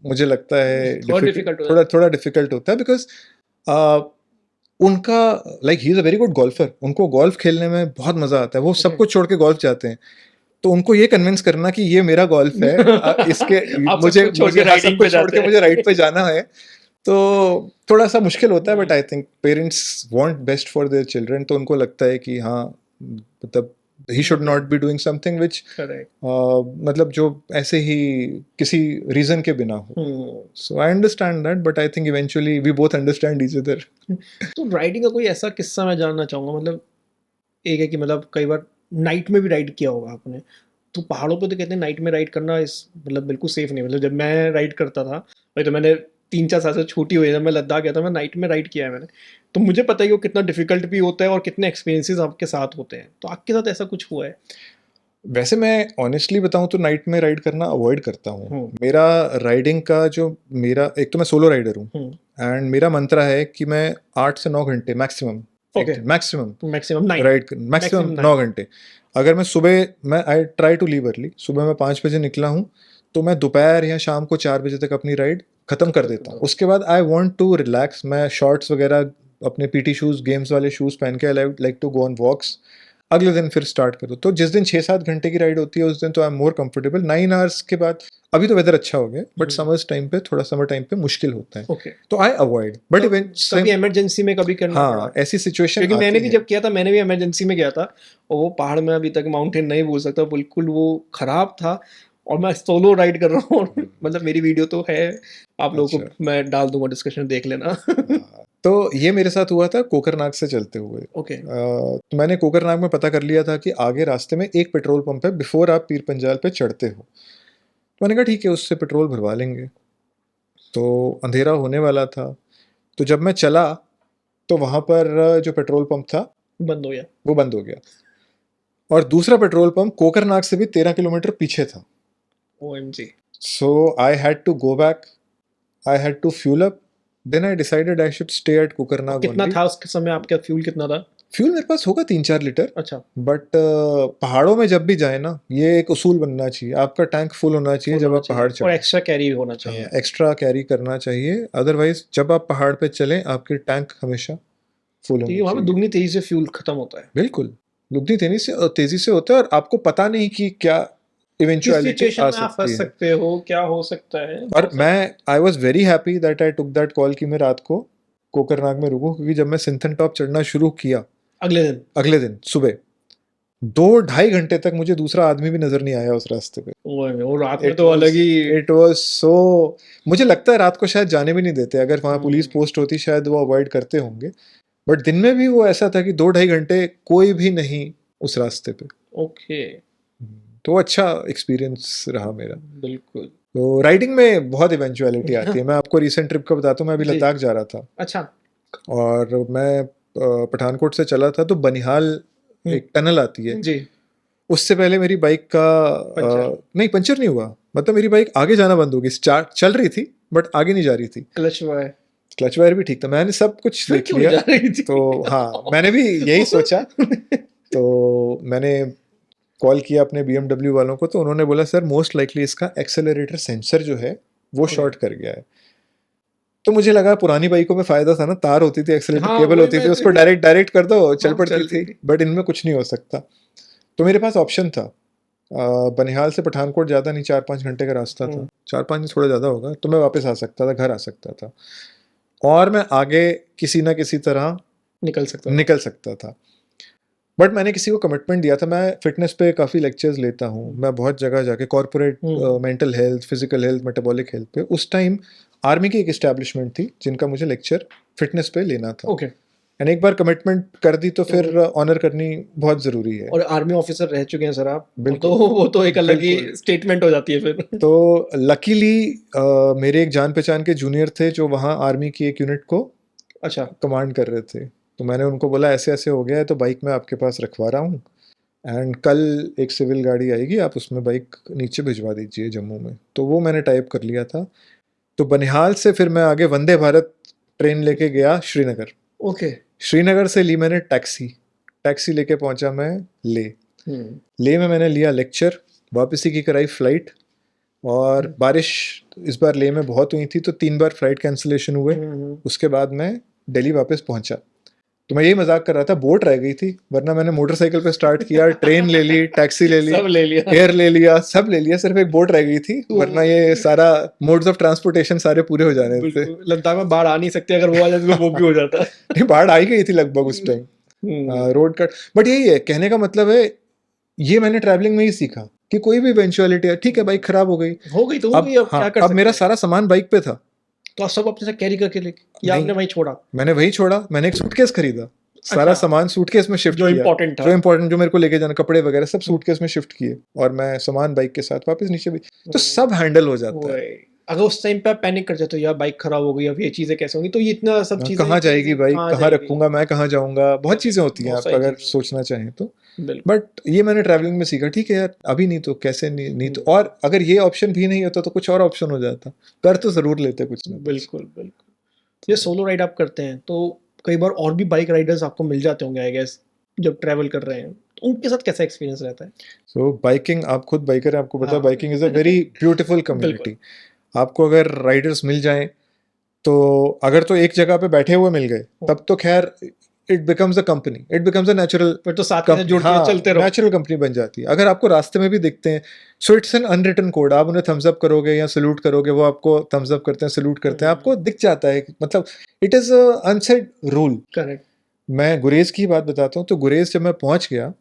मुझे लगता है थोड़ा डिफिकल्ट होता है, बिकॉज उनका like he is a very good golfer, उनको गोल्फ खेलने में बहुत मजा आता है, वो सब कुछ छोड़ के गोल्फ जाते हैं। तो उनको ये कन्विंस करना कि ये मेरा गोल्फ है, इसके मुझे सब कुछ छोड़ के मुझे राइड पे जाना है, तो थोड़ा सा मुश्किल होता है। But I think parents want best for their children, तो उनको लगता है कि हाँ, मतलब he should not be doing something which मतलब जो ऐसे ही किसी रीजन के बिना हो। So I understand that, but I think eventually we both understand each other. तो राइडिंग का कोई ऐसा किस्सा मैं जानना चाहूँगा, मतलब एक है कि मतलब कई बार नाइट में भी राइड किया होगा आपने, तो पहाड़ों पे तो कहते हैं नाइट में राइड करना इस मतलब बिल्कुल सेफ नहीं। मतलब जब मैं राइड करता था भाई, तो मैंने 3-4 साल से छूटी हुई है, जब मैं लद्दाख गया था मैं नाइट में राइड किया है मैंने, तो मुझे पता है कि वो कितना डिफिकल्ट भी होता है और कितने एक्सपीरियंसेस आपके साथ होते हैं। तो आपके साथ ऐसा कुछ हुआ है? वैसे मैं ऑनेस्टली बताऊं तो नाइट में राइड करना अवॉइड करता हूँ। मेरा राइडिंग का जो मेरा, एक तो मैं सोलो राइडर हूँ, एंड मेरा मंत्रा है कि मैं 8 से 9 घंटे मैक्सिमम राइड, मैक्सिमम 9 घंटे। अगर मैं सुबह, मैं I try to leave early, सुबह मैं 5 बजे निकला हूँ तो मैं दोपहर या शाम को 4 बजे तक अपनी राइड खत्म कर देता हूँ। उसके बाद आई वांट टू रिलैक्स, मैं शॉर्ट्स वगैरह, अपने पीटी शूज़, गेम्स वाले शूज़ पहन के I like to go on walks, अगले दिन फिर स्टार्ट करो। तो जिस दिन 6-7 घंटे की राइड होती है उस दिन तो I am more comfortable. 9 hours के बाद अभी तो वेदर अच्छा हो गया, बट समर्स टाइम पे, थोड़ा समर टाइम पे मुश्किल होता है, ओके, तो आई अवॉइड। बट इवन कभी इमरजेंसी में कभी करना पड़ा? हाँ, ऐसी सिचुएशन क्योंकि मैंने आती भी है। जब किया था, मैंने भी इमरजेंसी में गया था, और वो पहाड़ में अभी तक माउंटेन नहीं भूल सकता, बिल्कुल वो खराब था, और मैं सोलो राइड कर रहा हूँ मतलब मेरी वीडियो तो है, आप लोगों अच्छा। को मैं डाल दूंगा डिस्कशन, देख लेना हाँ, तो ये मेरे साथ हुआ था कोकरनाग से चलते हुए। ओके, तो मैंने कोकरनाग में पता कर लिया था कि आगे रास्ते में एक पेट्रोल पंप है बिफोर आप पीर पंजाल पे चढ़ते हो। तो मैंने कहा ठीक है, उससे पेट्रोल भरवा लेंगे। तो अंधेरा होने वाला था, तो जब मैं चला तो वहाँ पर जो पेट्रोल पंप था बंद हो गया। वो बंद हो गया, और दूसरा पेट्रोल पंप कोकरनाग से भी 13 किलोमीटर पीछे था। OMG, so I had to go back, I had to fuel up, then I decided I should stay at Kokernag कितना ओनली। था उस समय आपका फ्यूल कितना था? फ्यूल मेरे पास होगा 3-4 लीटर, अच्छा, बट पहाड़ों में जब भी जाए ना, ये एक उसूल बनना चाहिए, आपका टैंक फुल होना चाहिए फुल जब होना आप पहाड़ चाहिए और चढ़ें। एक्स्ट्रा कैरी होना चाहिए। एक्स्ट्रा कैरी करना चाहिए, अदरवाइज जब आप पहाड़ पे चलें आपकी टैंक हमेशा फुल तो होनी ये वहाँ पे चाहिए। दुगनी तेजी से फ्यूल खत्म होता है। बिल्कुल, लुगदी तेजी से होता है, और आपको पता नहीं कि क्या किस इवेंचुअलिटी सिचुएशन आ में आप सकती फंस है। सकते हो, क्या हो सकता है, और बहुत मैं I was very happy that I took that call कि मैं रात को कोकरनाग में रुकूं, क्योंकि जब मैं सिंथन टॉप चढ़ना शुरू किया अगले दिन। अगले दिन सुबह 2-2.5 घंटे तक मुझे दूसरा आदमी भी नजर नहीं आया उस रास्ते पे। वो रात में इट तो वाज अलग ही। इट वाज सो, मुझे लगता है रात को शायद जाने भी नहीं देते, अगर वहाँ पुलिस हम्म, पोस्ट होती शायद वो अवॉइड करते होंगे, बट दिन में भी वो ऐसा था कि 2-2.5 घंटे कोई भी नहीं उस रास्ते पे। ओके, तो अच्छा एक्सपीरियंस रहा मेरा। बिल्कुल। तो राइडिंग में बहुत इवेंचुअलिटी आती है। मैं आपको रिसेंट ट्रिप का बताता हूँ, मैं अभी जी, लद्दाख जा रहा था, अच्छा, और मैं पठानकोट से चला था, तो बनिहाल एक टनल आती है, जी, उससे पहले मेरी बाइक का पंचर, नहीं, पंचर नहीं हुआ, मतलब मेरी बाइक आगे जाना बंद हो गई, स्टार्ट चल रही थी बट आगे नहीं जा रही थी। क्लच हुआ है, क्लच वायर भी ठीक था, मैंने सब कुछ फिर देख क्यों नहीं लिया। जा रही थी? तो हाँ, मैंने भी यही सोचा, तो मैंने कॉल किया अपने BMW वालों को, तो उन्होंने बोला सर मोस्ट लाइकली इसका एक्सेलरेटर सेंसर जो है वो Okay. शॉर्ट कर गया है। तो मुझे लगा पुरानी बाइकों में फायदा था ना, तार होती थी, एक्सेलरेटर हाँ, केबल वही होती थी, मैं उसको डायरेक्ट डायरेक्ट कर दो, चल हाँ, पड़ती चलती थी, थी। बट इनमें कुछ नहीं हो सकता। तो मेरे पास ऑप्शन था, बनिहाल से पठानकोट ज़्यादा नहीं, 4-5 घंटे का रास्ता था, 4-5 नहीं थोड़ा ज़्यादा होगा, तो मैं वापस आ सकता था, घर आ सकता था, और मैं आगे किसी ना किसी तरह निकल सकता है। निकल सकता था। बट मैंने किसी को कमिटमेंट दिया था, मैं फिटनेस पे काफ़ी लेक्चर्स लेता हूँ, मैं बहुत जगह जाके corporate mental health, physical health, metabolic health पे, उस टाइम आर्मी की एक इस्टेब्लिशमेंट थी जिनका मुझे लेक्चर फिटनेस पे लेना था, ओके, एंड एक बार कमिटमेंट कर दी तो फिर ऑनर करनी बहुत ज़रूरी है। और आर्मी ऑफिसर रह चुके हैं सर आप, बिल्कुल, वो तो एक अलग ही बिल्कुल। स्टेटमेंट हो जाती है फिर। तो लकीली मेरे एक जान पहचान के जूनियर थे जो वहाँ आर्मी की एक यूनिट को अच्छा, कमांड कर रहे थे, तो मैंने उनको बोला ऐसे ऐसे हो गया है, तो बाइक मैं आपके पास रखवा रहा हूँ, एंड कल एक सिविल गाड़ी आएगी, आप उसमें बाइक नीचे भिजवा दीजिए जम्मू में। तो वो मैंने टाइप कर लिया था। तो बनिहाल से फिर मैं आगे वंदे भारत ट्रेन लेके गया श्रीनगर। ओके, श्रीनगर से ली मैंने टैक्सी, टैक्सी लेके पहुंचा मैं ले। ले में मैंने लिया लेक्चर, वापसी की कराई फ्लाइट, और बारिश इस बार ले में बहुत हुई थी, तो 3 बार फ्लाइट कैंसिलेशन हुए। उसके बाद मैं दिल्ली वापस पहुंचा। तो मैं यही मजाक कर रहा था, बोट रह गई थी, वरना मैंने मोटरसाइकिल पे स्टार्ट किया, ट्रेन ले ली, टैक्सी ले ली, सब ले लिया, एयर ले लिया, सब ले लिया, सिर्फ एक बोट रह गई थी, वरना ये सारा मोड्स ऑफ ट्रांसपोर्टेशन सारे पूरे हो जाने थे। बिल्कुल। लद्दाख में बाढ़ आ नहीं सकती, अगर वो आ जाती तो वो भी हो जाता। नहीं, बाढ़ आई गई थी लगभग उस टाइम, रोड कट। बट यही है, कहने का मतलब है, ये मैंने ट्रैवलिंग में ही सीखा कि कोई भी इवेंचुअलिटी है, ठीक है बाइक खराब हो गई तो हो अब, गई, अब हाँ, क्या कर अब सकते मेरा हैं? सारा सामान बाइक पे था, तो आप सब अपने साथ कैरी करके लेके, या नहीं, आपने वहीं छोड़ा? मैंने वही छोड़ा, मैंने एक सूटकेस खरीदा, सारा अच्छा, सामान सूटकेस में शिफ्ट जो किया, इम्पोर्टेंट था। जो इम्पोर्टेंट, जो मेरे को लेके जाना, कपड़े वगैरह सब सूटकेस में शिफ्ट किए, और मैं सामान बाइक के साथ वापस नीचे भी, तो सब हैंडल हो जाता है। वही। अगर उस टाइम पे आप पैनिक कर जाते हो, यार बाइक खराब हो गई, अब ये चीजें कैसे होंगी, तो ये इतना सब चीजें कहाँ जाएगी बाइक, कहाँ कहाँ जाएगी? रखूंगा मैं, कहाँ जाऊंगा, बहुत चीजें होती हैं बहुत आप सारी अगर चीजें सोचना चाहें तो। बिल्कुल, बट ये मैंने ट्रैवलिंग में सीखा, ठीक है यार अभी नहीं तो कैसे नहीं तो, और अगर ये ऑप्शन भी नहीं होता तो कुछ और ऑप्शन हो जाता, कर तो जरूर लेते कुछ ना कुछ। बिल्कुल, बिल्कुल। ये सोलो राइड आप करते हैं तो कई बार और भी बाइक राइडर्स आपको मिल जाते होंगे आई गेस, जब ट्रैवल कर रहे हैं, तो उनके साथ कैसा एक्सपीरियंस रहता है? सो बाइकिंग, आप खुद बाइकर हैं, आपको पता है हाँ। Biking is a very beautiful बिल्कुल, कम्युनिटी। आपको अगर राइडर्स मिल जाएं, तो अगर तो एक जगह पे बैठे हुए मिल गए तब तो खैर it becomes a company, it becomes a natural, फिर तो साथ के साथ जुड़ के चलते रहो। नेचुरल कंपनी बन जाती है। अगर आपको रास्ते में भी दिखते हैं, so it's an unwritten code, आप उन्हें थम्स अप करोगे या सल्यूट करोगे, वो आपको थम्स अप करते हैं, सल्यूट करते हैं, आपको दिख जाता है, मतलब it is a unsaid rule. Correct. मैं गुरेज की बात बताता हूँ, तो गुरेज जब मैं पहुंच गया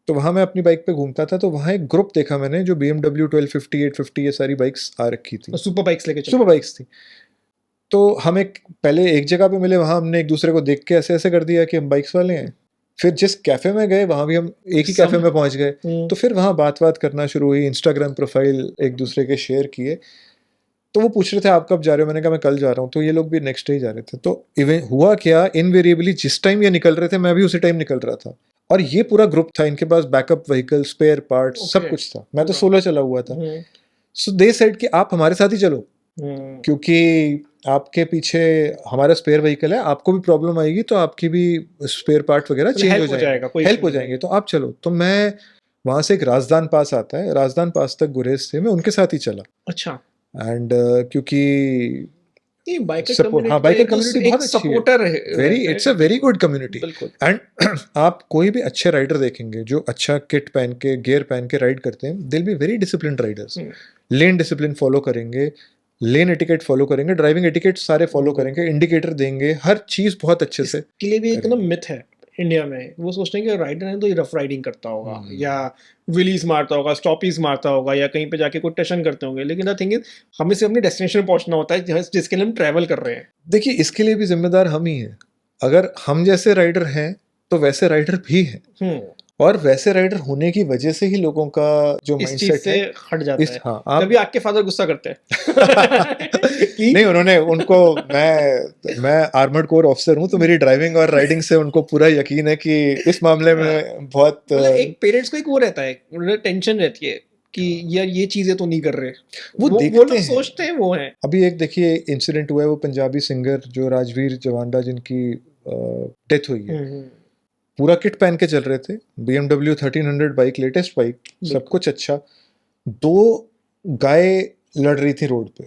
तो वहां मैं अपनी बाइक पे घूमता था, तो वहां एक ग्रुप देखा मैंने जो BMW 1250 850 ये सारी बाइक्स आ रखी थी, सुपर बाइक्स लेके चलते सुपर बाइक्स थी। तो हम एक पहले एक जगह पे मिले, वहां हमने एक दूसरे को देख के ऐसे ऐसे कर दिया कि हम बाइक्स वाले हैं। फिर जिस कैफे में गए वहां भी हम एक ही कैफे में पहुंच गए, तो फिर वहां बात करना शुरू हुई, इंस्टाग्राम प्रोफाइल एक दूसरे के शेयर किए। तो वो पूछ रहे थे आप कब जा रहे हो, मैंने कहा मैं कल जा रहा हूँ, तो ये लोग भी नेक्स्ट डे ही जा रहे थे। तो इवन हुआ क्या, इनवेरिएबली जिस टाइम ये निकल रहे थे मैं भी उसी टाइम निकल रहा था, और ये पूरा ग्रुप था, इनके पास बैकअप व्हीकल, स्पेयर पार्ट्स, सब कुछ था। मैं तो सोलो चला हुआ था। सो दे सेड कि आप हमारे साथ ही चलो, क्योंकि आपके पीछे हमारा स्पेयर व्हीकल है, आपको भी प्रॉब्लम आएगी तो आपकी भी स्पेयर पार्ट वगैरह चेंज हो जाएगा, हेल्प हो जाएंगे, तो आप चलो। तो मैं वहां से एक राजदान पास आता है, राजदान पास तक गुरेज से मैं उनके साथ ही चला। अच्छा। एंड क्योंकि बाइकर सपोर्ट, हाँ बाइकर कम्युनिटी बहुत अच्छी सपोर्टर है, very, it's a very good community. बिल्कुल। एंड आप कोई भी अच्छे राइडर देखेंगे जो अच्छा किट पहन के, गियर पहन के राइड करते हैं, दिल be very disciplined Riders, lane discipline follow करेंगे, लेन एटिकेट फॉलो करेंगे, ड्राइविंग एटिकेट सारे फॉलो करेंगे, इंडिकेटर देंगे, हर चीज बहुत अच्छे से। इसके लिए भी एक ना मिथ है इंडिया में, वो सोचते हैं कि राइडर है तो ये रफ राइडिंग करता होगा, या व्हीलीज मारता होगा, स्टॉपीज मारता होगा, या कहीं पे जाके कोई टशन करते होंगे। लेकिन द थिंग इज, हमें सिर्फ अपनी डेस्टिनेशन पहुंचना होता है जिसके लिए हम ट्रैवल कर रहे हैं। देखिए, इसके लिए भी जिम्मेदार हम ही हैं। अगर हम जैसे राइडर हैं तो वैसे राइडर भी हैं, और वैसे राइडर होने की वजह से ही लोगों का जो माइंडसेट है हट जाता है। हाँ, आप कभी आपके फादर गुस्सा करते हैं नहीं, उन्होंने उनको मैं आर्मर्ड कोर ऑफिसर हूं, तो मेरी ड्राइविंग और राइडिंग से उनको पूरा यकीन है कि इस मामले में बहुत मतलब एक पेरेंट्स को एक वो रहता है, उन्हें टेंशन रहती है कि यार ये चीजें तो नहीं कर रहे, वो लोग सोचते हैं वो हैं। अभी एक देखिए इंसिडेंट हुआ है, वो पंजाबी सिंगर जो राजवीर जवांडा, जिनकी डेथ हुई है, पूरा किट पहन के चल रहे थे, BMW 1300 बाइक, लेटेस्ट बाइक, सब कुछ अच्छा। दो गाय लड़ रही थी रोड पे,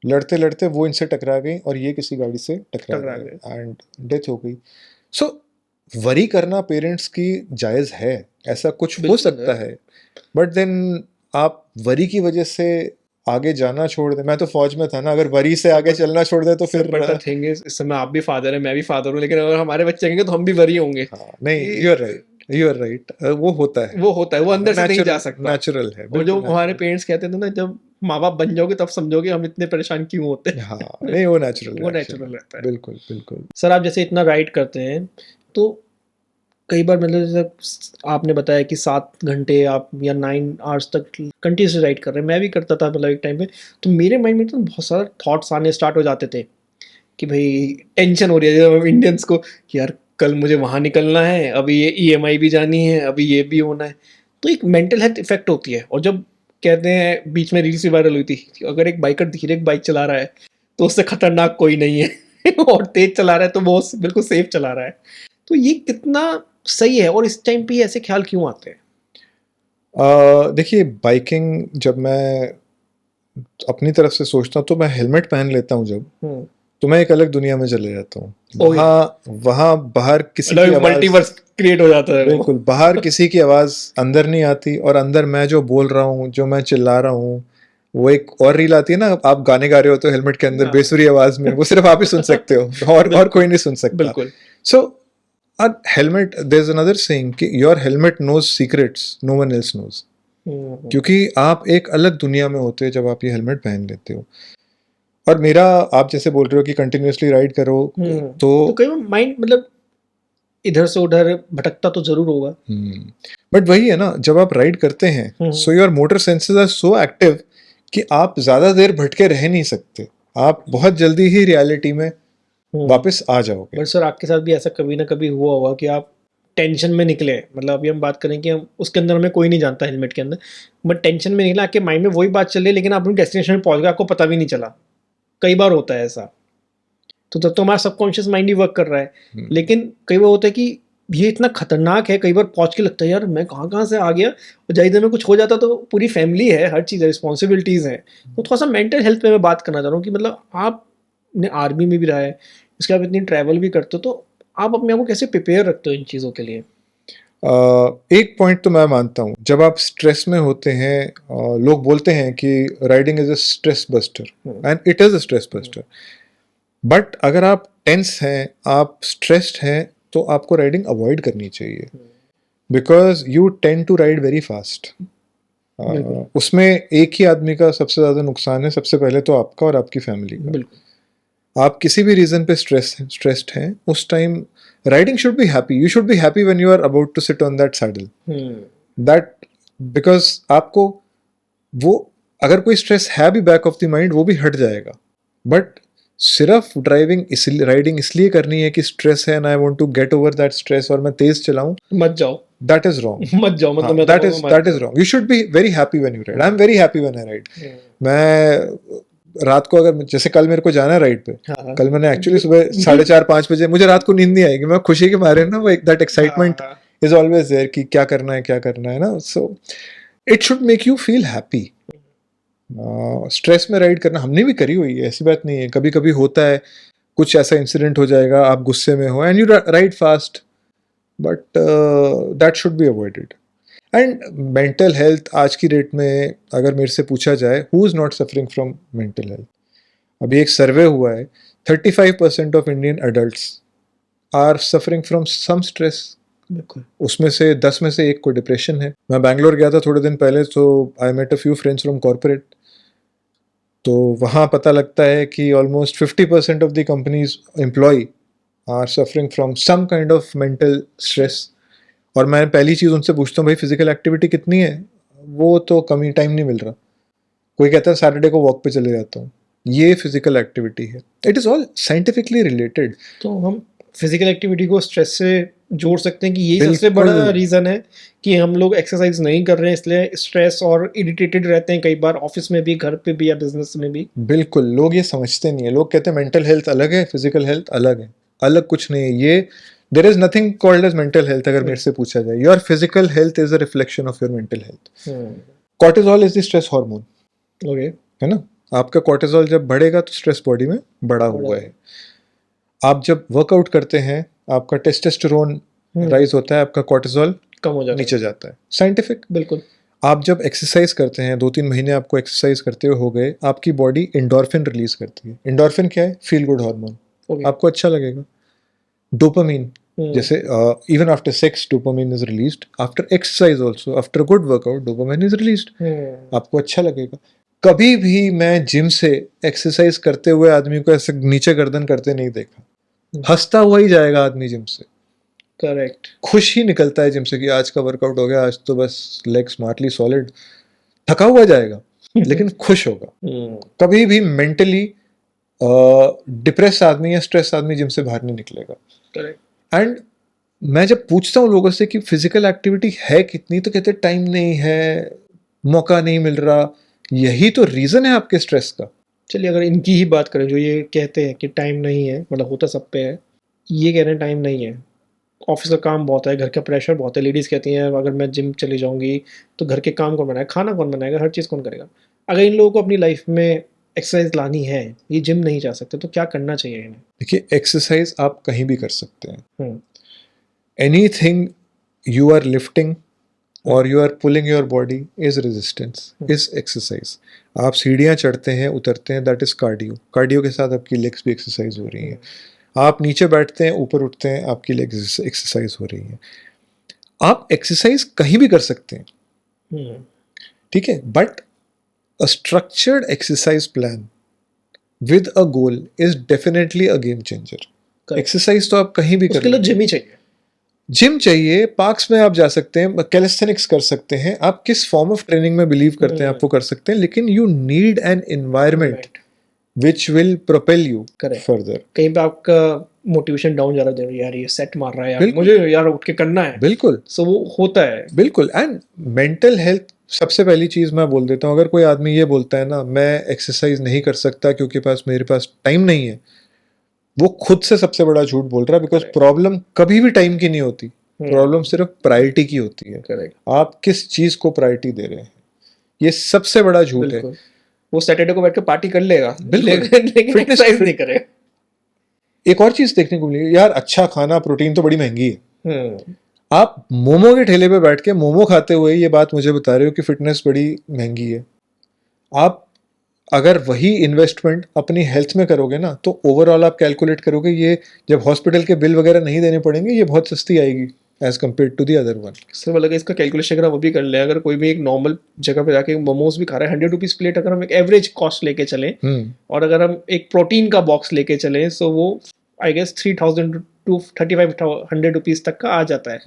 लड़ते लड़ते वो इनसे टकरा गई और ये किसी गाड़ी से टकरा गए, एंड डेथ हो गई। सो वरी करना पेरेंट्स की जायज है, ऐसा कुछ हो सकता है, बट देन आप वरी की वजह से आगे जाना छोड़ दे। मैं तो फौज में था ना, अगर वरी से आगे चलना छोड़ दे तो फिर थिंग इज, इस समय आप भी फादर है, मैं भी फादर हूँ, लेकिन अगर हमारे बच्चे होंगे तो हम भी वरी होंगे। नहीं, you are right, you are right, वो होता है, वो अंदर से नहीं जा सकता, नेचुरल है। और जो हमारे पेरेंट्स कहते थे ना, जब माँ बाप बन जाओगे तब समझोगे हम इतने परेशान क्यों होते हैं। हाँ, नहीं, वो नेचुरल रहता है। बिल्कुल बिल्कुल। सर, आप जैसे इतना राइड करते हैं, तो कई बार मतलब जैसे आपने बताया कि 7 घंटे आप या 9 आवर्स तक कंटिन्यूसली राइड कर रहे हैं, मैं भी करता था मतलब एक टाइम पे, तो मेरे माइंड में तो बहुत सारे थॉट्स आने स्टार्ट हो जाते थे कि भाई टेंशन हो रही है जब इंडियंस को कि यार कल मुझे वहाँ निकलना है, अभी ये EMI भी जानी है, अभी ये भी होना है। तो एक मेंटल हेल्थ इफेक्ट होती है। और जब कहते हैं, बीच में रील्स भी वायरल हुई थी, अगर एक बाइकर धीरे बाइक चला रहा है तो उससे खतरनाक कोई नहीं है और तेज चला रहा है तो वो बिल्कुल सेफ चला रहा है। तो ये कितना सही है, और इस टाइम पे ऐसे ख्याल क्यों आते हैं? देखिए, बाइकिंग जब मैं अपनी तरफ से सोचता हूँ तो मैं हेलमेट पहन लेता हूँ जब, तो मैं एक अलग दुनिया में चले जाता हूँ। वहाँ बाहर किसी की मल्टीवर्स क्रिएट हो जाता है। बिल्कुल, बाहर किसी की आवाज अंदर नहीं आती, और अंदर मैं जो बोल रहा हूँ, जो मैं चिल्ला रहा हूँ, वो एक और रील आती है ना, आप गाने गा रहे हो तो हेलमेट के अंदर बेसुरी आवाज में, वो सिर्फ आप ही सुन सकते हो और कोई नहीं सुन सकता। बिल्कुल। So helmet, there is another saying कि your helmet knows secrets no one else knows, क्योंकि आप एक अलग दुनिया में होते हो जब आप ये हेलमेट पहन लेते हो। और मेरा, आप जैसे बोल रहे हो कि कंटिन्यूअसली राइड करो, तो कई बार माइंड मतलब इधर से उधर भटकता तो जरूर होगा, बट वही है ना, जब आप राइड करते हैं so your motor senses are so active कि आप ज्यादा देर भटके रह नहीं सकते, आप बहुत जल्दी ही रियलिटी में वापस आ जाओगे। बट सर, आपके साथ भी ऐसा कभी ना कभी हुआ होगा कि आप टेंशन में निकले, मतलब अभी हम बात करें कि हम उसके अंदर हमें कोई नहीं जानता हेलमेट के अंदर, बट टेंशन में निकला, आपके माइंड में वही बात चल रही है, लेकिन आप अपनी डेस्टिनेशन में पहुंच गए, आपको पता भी नहीं चला। कई बार होता है ऐसा, तो तब तो हमारा सबकॉन्शियस माइंड ही वर्क कर रहा है। लेकिन कई बार होता है कि ये इतना खतरनाक है, कई बार पहुंच के लगता है यार मैं कहाँ कहाँ से आ गया, और जाहिर में कुछ हो जाता तो पूरी फैमिली है, हर चीज़ है, रिस्पॉन्सिबिलिटीज़ हैं। तो थोड़ा सा मेंटल हेल्थ पे मैं बात करना चाह रहा हूँ कि मतलब आपने आर्मी में भी रहा है, इसके बाद इतनी ट्रैवल भी करते हो, तो आप अपने आप को कैसे प्रिपेयर रखते हो इन चीज़ों के लिए? एक पॉइंट तो मैं मानता हूँ, जब आप स्ट्रेस में होते हैं, लोग बोलते हैं कि riding is a stress buster, and it is a stress buster. But अगर आप टेंस हैं, आप स्ट्रेस्ड हैं, तो आपको राइडिंग अवॉइड करनी चाहिए, because you tend to ride very fast. बिल्कुल। उसमें एक ही आदमी का सबसे ज़्यादा नुकसान है, सबसे पहले तो आपका और आपकी फैमिली का। बिल्कुल। आप किसी भी रीजन पे स्ट्रेस्ड हैं, उस time riding should be happy, you should be happy when you are about to sit on that saddle, that, because आपको वो, अगर कोई स्ट्रेस है भी बैक ऑफ द माइंड, वो भी हट जाएगा। बट सिर्फ ड्राइविंग इसलिए, राइडिंग इसलिए करनी है कि स्ट्रेस है and I want to get over that stress और मैं तेज चलाऊं, मत जाओ। That is wrong. मत जाओ, मतलब मैं तो दैट कहूँगा इज मत दैट इज जाओ। Wrong. You should be very happy when you ride. I am very happy when I ride. मैं रात को, अगर जैसे कल मेरे को जाना है राइड पे, हाँ। कल मैंने एक्चुअली सुबह 4:30-5 बजे, मुझे रात को नींद नहीं आएगी, मैं खुशी के मारे ना, वो एक दैट एक्साइटमेंट हाँ। इज ऑलवेज देयर कि क्या करना है ना, so it should make you feel happy. Stress में राइड करना हमने भी करी हुई है, ऐसी बात नहीं है, कभी कभी होता है, कुछ ऐसा इंसिडेंट हो जाएगा, आप गुस्से में हो and you ride fast, but that should be avoided. And mental health आज की डेट में अगर मेरे से पूछा जाए, who is not suffering from mental health, अभी एक सर्वे हुआ है, 35% of Indian adults are suffering from some stress. बिल्कुल। उसमें से 10 में से एक को डिप्रेशन है। मैं बैंगलोर गया था थोड़े दिन पहले, तो I met a few friends from corporate, तो वहाँ पता लगता है कि almost 50% of the companies employ are suffering from some kind of mental stress. और मैं पहली चीज़ उनसे पूछता हूँ, भाई फिजिकल एक्टिविटी कितनी है? वो तो कमी, टाइम नहीं मिल रहा। कोई कहता है सैटरडे को वॉक पे चले जाता हूँ, ये फिजिकल एक्टिविटी है। It is all scientifically related. तो हम फिजिकल एक्टिविटी को स्ट्रेस से जोड़ सकते हैं कि यही सबसे बिल्कुल। बड़ा रीज़न है कि हम लोग एक्सरसाइज नहीं कर रहे हैं, इसलिए स्ट्रेस और इरिटेटेड रहते हैं कई बार, ऑफिस में भी, घर पे भी, या बिजनेस में भी। बिल्कुल, लोग ये समझते नहीं है। लोग कहते हैं मेंटल हेल्थ अलग है, फिजिकल हेल्थ अलग है। अलग कुछ नहीं है ये। There is nothing called as mental health. अगर मेरे से पूछा जाए, your physical health is a reflection of your mental health. Cortisol is the stress hormone, okay. है ना? आपका कॉर्टिसोल जब बढ़ेगा तो स्ट्रेस बॉडी में बढ़ा हुआ है। आप जब वर्कआउट करते हैं, आपका टेस्टोस्टेरोन राइज होता है, आपका कॉर्टिसोल कम हो जाता नीचे जाता है। साइंटिफिक। बिल्कुल। आप जब एक्सरसाइज करते हैं, 2-3 महीने आपको एक्सरसाइज करते हुए हो गए, आपकी बॉडी एंडोर्फिन रिलीज करती है। एंडोर्फिन क्या है? Feel good hormone. ओके। आपको अच्छा लगेगा। डोपामीन, जैसे even after sex dopamine is released, after exercise also, after good workout dopamine is released. आपको अच्छा लगेगा। कभी भी मैं जिम से एक्सरसाइज करते हुए आदमी को ऐसे नीचे गर्दन करते नहीं देखा। हंसता हुआ ही जाएगा आदमी जिम से। करेक्ट। खुश ही निकलता है जिम से कि आज का वर्कआउट हो गया, आज तो बस लेग स्मार्टली सॉलिड। थका हुआ जाएगा लेकिन खुश होगा। कभी भी मेंटली डिप्रेस आदमी या स्ट्रेस आदमी जिम से बाहर नहीं निकलेगा। करेक्ट। एंड मैं जब पूछता हूँ लोगों से कि फिजिकल एक्टिविटी है कितनी, तो कहते टाइम नहीं है, मौका नहीं मिल रहा। यही तो रीजन है आपके स्ट्रेस का। चलिए, अगर इनकी ही बात करें, जो ये कहते हैं कि टाइम नहीं है, मतलब होता सब पे है, ये कह रहे हैं टाइम नहीं है, ऑफिस का काम बहुत है, घर का प्रेशर बहुत है, लेडीज़ कहती हैं अगर मैं जिम चली जाऊंगी तो घर के काम कौन बनाएगा, खाना कौन बनाएगा, हर चीज़ कौन करेगा। अगर इन लोगों को अपनी लाइफ में एक्सरसाइज लानी है, ये जिम नहीं जा सकते, तो क्या करना चाहिए इन्हें? देखिए, एक्सरसाइज आप कहीं भी कर सकते हैं। हम्म। एनीथिंग यू आर लिफ्टिंग और you are pulling your body is resistance, is exercise. आप सीढ़ियाँ चढ़ते हैं, उतरते हैं, दैट इज कार्डियो। कार्डियो के साथ आपकी लेग्स भी एक्सरसाइज हो रही हैं। आप नीचे बैठते हैं, ऊपर उठते हैं, आपकी लेग्स एक्सरसाइज हो रही है। आप एक्सरसाइज कहीं भी कर सकते हैं, ठीक है, but a structured exercise plan with a goal is definitely a game changer. Exercise तो आप कहीं भी कर उसके लिए जिम ही चाहिए। जिम चाहिए, पार्क्स में आप जा सकते हैं, कैलिस्थेनिक्स कर सकते हैं, आप किस फॉर्म ऑफ ट्रेनिंग में बिलीव करते हैं आप वो कर सकते हैं, लेकिन you need an environment which will propel you further. कहीं पे आपका मोटिवेशन डाउन जा रहा है, यार ये सेट मार रहा है, यार मुझे यार उठ के करना है। बिल्कुल। सो वो होता है। बिल्कुल। एंड मेंटल हेल्थ, सबसे पहली चीज मैं बोल देता हूँ, अगर कोई आदमी ये बोलता है ना मैं एक्सरसाइज नहीं कर सकता क्योंकि मेरे पास टाइम नहीं है, वो खुद से सबसे बड़ा झूठ बोल रहा है। बिकॉज प्रॉब्लम कभी भी टाइम की नहीं होती, प्रॉब्लम सिर्फ प्रायोरिटी की होती है। आप किस चीज को प्रायोरिटी दे रहे हैं, ये सबसे बड़ा झूठ है। वो सैटरडे को बैठ के पार्टी कर लेगा, बिल्कुल, लेकिन एक्सरसाइज नहीं करेगा। एक और चीज देखने को मिली यार, अच्छा खाना, प्रोटीन तो बड़ी महंगी है। हम्म, आप मोमो के ठेले पे बैठ के मोमो खाते हुए ये बात मुझे बता रहे हो कि फिटनेस बड़ी महंगी है। आप अगर वही इन्वेस्टमेंट अपनी हेल्थ में करोगे ना, तो ओवरऑल आप कैलकुलेट करोगे, ये जब हॉस्पिटल के बिल वगैरह नहीं देने पड़ेंगे, ये बहुत सस्ती आएगी as compare to the other one. Sir मतलब कि इसका कैलकुलेशन अगर हम अभी कर लें, अगर कोई भी एक नॉर्मल जगह पे जाके मोमोज भी खा रहा है 100 रुपीज़ प्लेट, अगर हम एक एवरेज कॉस्ट लेके चलें और अगर हम एक प्रोटीन का बॉक्स लेके चलें, सो वो आई गेस 3000 टू 3500 रुपीज़ तक का आ जाता है।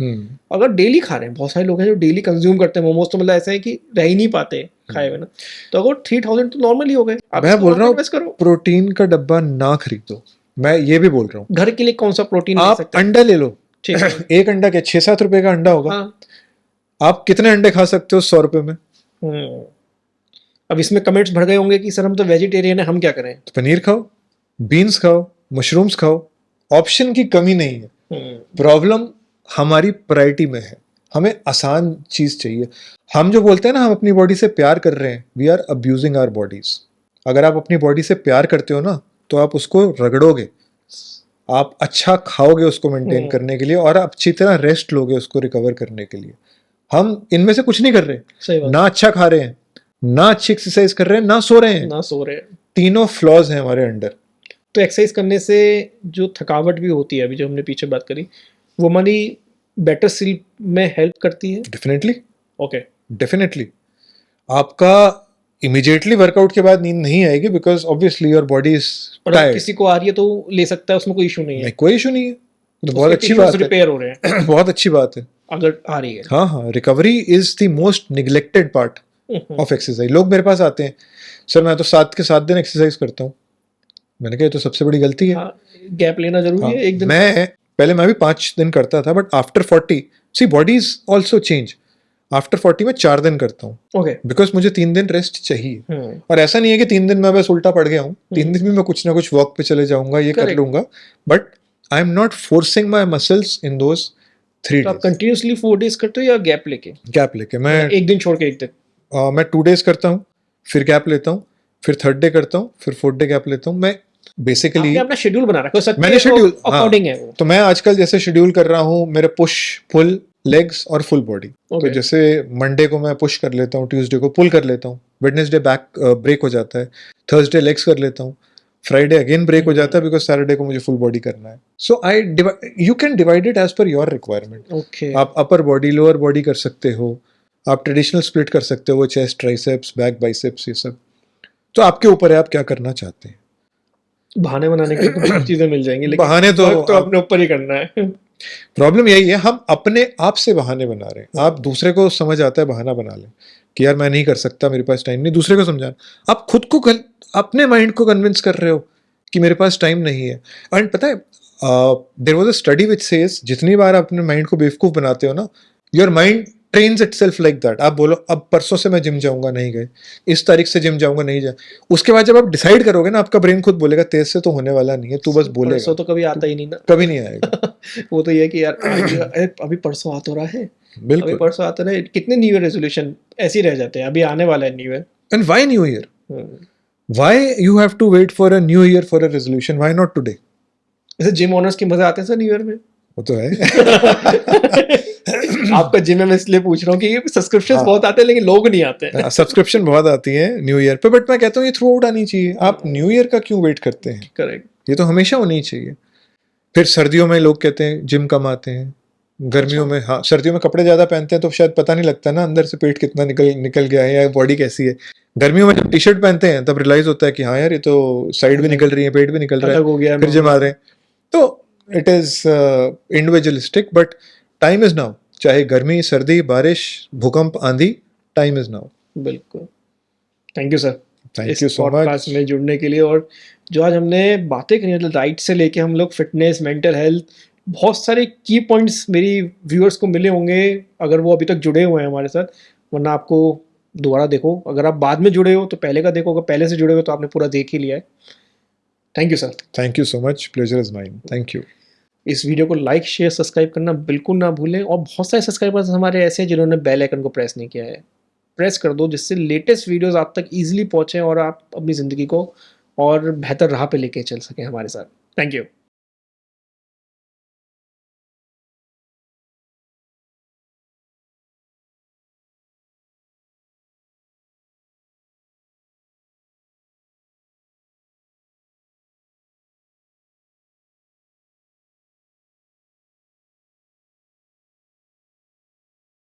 अगर डेली खा रहे हैं, बहुत सारे लोग हैं जो डेली कंज्यूम करते हैं मोमोज, तो मतलब ऐसा है कि रह ही नहीं पाते खाए हुए ना, तो अगर 3000 तो नॉर्मल ही हो गए। आप मैं इसको बोल वहाँ रहा पे हूँ इन्वेस्ट करो। प्रोटीन का डब्बा ना खरीदो, मैं ये भी बोल रहा हूँ। घर के लिए कौन सा प्रोटीन ले आप सकते हैं? अंडा ले लो, ठीक है। एक अंडा क्या 6-7 रुपए का अंडा होगा। हाँ। आप कितने अंडे खा सकते हो 100 रुपए में? हम्म। अब इसमें कमेंट्स बढ़ गए होंगे कि सर हम तो वेजिटेरियन है, हम क्या करें? तो पनीर खाओ, बीन्स खाओ, मशरूम्स खाओ, ऑप्शन की कमी नहीं है। प्रॉब्लम हमारी प्रायोरिटी में है, हमें आसान चीज चाहिए। हम जो बोलते हैं ना हम अपनी बॉडी से प्यार कर रहे हैं, we are abusing our bodies. अगर आप अपनी बॉडी से प्यार करते हो ना, तो आप उसको रगड़ोगे, आप अच्छा खाओगे उसको मेंटेन करने के लिए, और आप अच्छी तरह रेस्ट लोगे उसको रिकवर करने के लिए। हम इनमें से कुछ नहीं कर रहे, सही बात। ना अच्छा खा रहे हैं, ना अच्छी एक्सरसाइज कर रहे हैं, ना सो रहे हैं, ना सो रहे हैं। तीनों फ्लॉज हैं हमारे अंडर। तो एक्सरसाइज करने से जो थकावट भी होती है, अभी जो हमने पीछे बात करी, वो हमारी बेटर स्लीप में हेल्प करती है। Definitely, okay. डेफिनेटली। आपका इमीडिएटली वर्कआउट के बाद नींद नहीं आएगी, because obviously your body is और अगर टायर्ड। किसी को आ रही है तो ले सकता है, उसमें कोई इशू नहीं है। नहीं, कोई इशू नहीं है, तो बहुत अच्छी बात है। रिपेयर हो रहे हैं बहुत अच्छी बात है अगर आ रही है। हाँ हाँ, recovery is the most neglected part of exercise. लोग मेरे पास आते हैं, सर मैं तो 7 के 7 दिन एक्सरसाइज करता हूँ। मैंने कहा ये तो सबसे बड़ी गलती है। हाँ, गैप लेना जरूरी हाँ, है एक दिन। मैं भी 5 दिन करता था, but after 40 see body is also change. After 40 में 4 दिन करता हूँ, ओके। बिकॉज मुझे 3 दिन रेस्ट चाहिए। और ऐसा नहीं है कि 3 दिन मैं बस उल्टा पड़ गया हूँ, 3 दिन में मैं कुछ ना कुछ वॉक पे चले जाऊंगा, ये कर Correct. लूंगा, but I am not forcing my muscles in those 3 तो आप डेज। कंटिन्यूसली 4 डेज करते हो या गैप लेके? गैप लेके मैं एक दिन छोड़ के एक दिन। मैं 2 डेज करता हूँ, फिर गैप लेता हूँ, फिर 3rd डे करता हूँ, फिर 4th डे गैप लेता हूँ। मैं बेसिकली आपने अपना शेड्यूल बना रखा है, मैंने शेड्यूल अकॉर्डिंग है वो। तो मैं आजकल जैसे शेड्यूल कर रहा हूँ, मेरे पुश पुल लेग्स और फुल बॉडी। तो जैसे मंडे को मैं पुश कर लेता हूँ, ट्यूसडे को पुल कर लेता हूँ, वेडनेसडे बैक ब्रेक हो जाता है, थर्सडे लेग्स कर लेता हूँ, फ्राइडे अगेन ब्रेक हो जाता है, बिकॉज सैटरडे को मुझे फुल बॉडी करना है। So you can divide it as per your requirement. Okay. आप अपर बॉडी, लोअर बॉडी कर सकते हो, आप ट्रेडिशनल स्प्लिट कर सकते हो, चेस्ट, ट्राइसेप्स, बैक, बाइसेप्स, ये सब तो आपके ऊपर है आप क्या करना चाहते हैं। बहाने बनाने के लिए तो बहुत चीजें मिल जाएंगी, लेकिन बहाने तो अपने ऊपर ही करना है। प्रॉब्लम यही है, हम अपने आप से बहाने बना रहे हैं। आप दूसरे को समझ आता है बहाना बना लें कि यार मैं नहीं कर सकता, मेरे पास टाइम नहीं, दूसरे को समझाना। आप खुद को अपने माइंड को कन्विंस कर रहे हो कि मेरे पास टाइम नहीं है। एंड पता है there was a study which says जितनी बार आप अपने माइंड को बेवकूफ बनाते हो ना, your mind trains itself like that. आप बोलो अब परसों से मैं जिम जाऊंगा, नहीं गए, इस तारीख से जिम जाऊंगा, नहीं जाए, उसके बाद जब आप डिसाइड करोगे ना, आपका ब्रेन खुद बोलेगा तेज से तो होने वाला नहीं है, तू बस बोलेगा। परसों तो कभी आता ही नहीं ना, कभी नहीं आएगा। वो तो ये कि यार अभी परसों आ तो रहा है, अभी बिल्कुल। परसों आता रहे। कितने न्यू ईयर रेजोल्यूशन ऐसे ही रह जाते हैं, अभी आने वाला है new year. And why new year? Why you have to wait for a new year for a resolution? Why not today? जैसे जिम ओनर्स के मजा आते हैं सर न्यू ईयर में। वो तो है। आपका जिम है, मैं इसलिए पूछ रहा हूँ कि सब्सक्रिप्शंस बहुत आते हैं लेकिन लोग नहीं आते हैं। सब्सक्रिप्शन बहुत आती है न्यू ईयर पे, बट मैं कहता हूँ ये थ्रू आउट आनी चाहिए। आप न्यू ईयर का क्यों वेट करते हैं? करेक्ट। ये तो हमेशा होनी चाहिए। फिर सर्दियों में लोग कहते हैं जिम कम आते हैं, गर्मियों में, हाँ सर्दियों में कपड़े ज्यादा पहनते हैं तो शायद पता नहीं लगता ना अंदर से पेट कितना निकल गया है या बॉडी कैसी है। गर्मियों में जब टी शर्ट पहनते हैं तब रियलाइज होता है कि हाँ यार ये तो साइड भी निकल रही है, पेट भी निकल रहा हो गया है, फिर जिम आ रहे हैं। तो it is individualistic, but time is now. चाहे गर्मी, सर्दी, बारिश, भूकंप, आंधी, टाइम इज नाउ। बिल्कुल। Thank you sir, thank you so much में जुड़ने के लिए। और जो आज हमने बातें करी, मतलब डाइट से लेके हम लोग फिटनेस, मेंटल हेल्थ, बहुत सारे की पॉइंट्स मेरी व्यूअर्स को मिले होंगे अगर वो अभी तक जुड़े हुए हैं हमारे साथ, वरना आपको दोबारा देखो। अगर आप बाद में जुड़े हो तो पहले का देखो, अगर पहले से जुड़े हो तो आपने पूरा देख ही लिया है। Thank you sir. Thank you so much, pleasure is mine. Thank you. इस वीडियो को लाइक, शेयर, सब्सक्राइब करना बिल्कुल ना भूलें। और बहुत सारे सब्सक्राइबर्स हमारे ऐसे हैं जिन्होंने बेल आइकन को प्रेस नहीं किया है, प्रेस कर दो, जिससे लेटेस्ट वीडियोस आप तक ईजिली पहुँचें और आप अपनी ज़िंदगी को और बेहतर राह पे लेके चल सकें हमारे साथ। Thank you.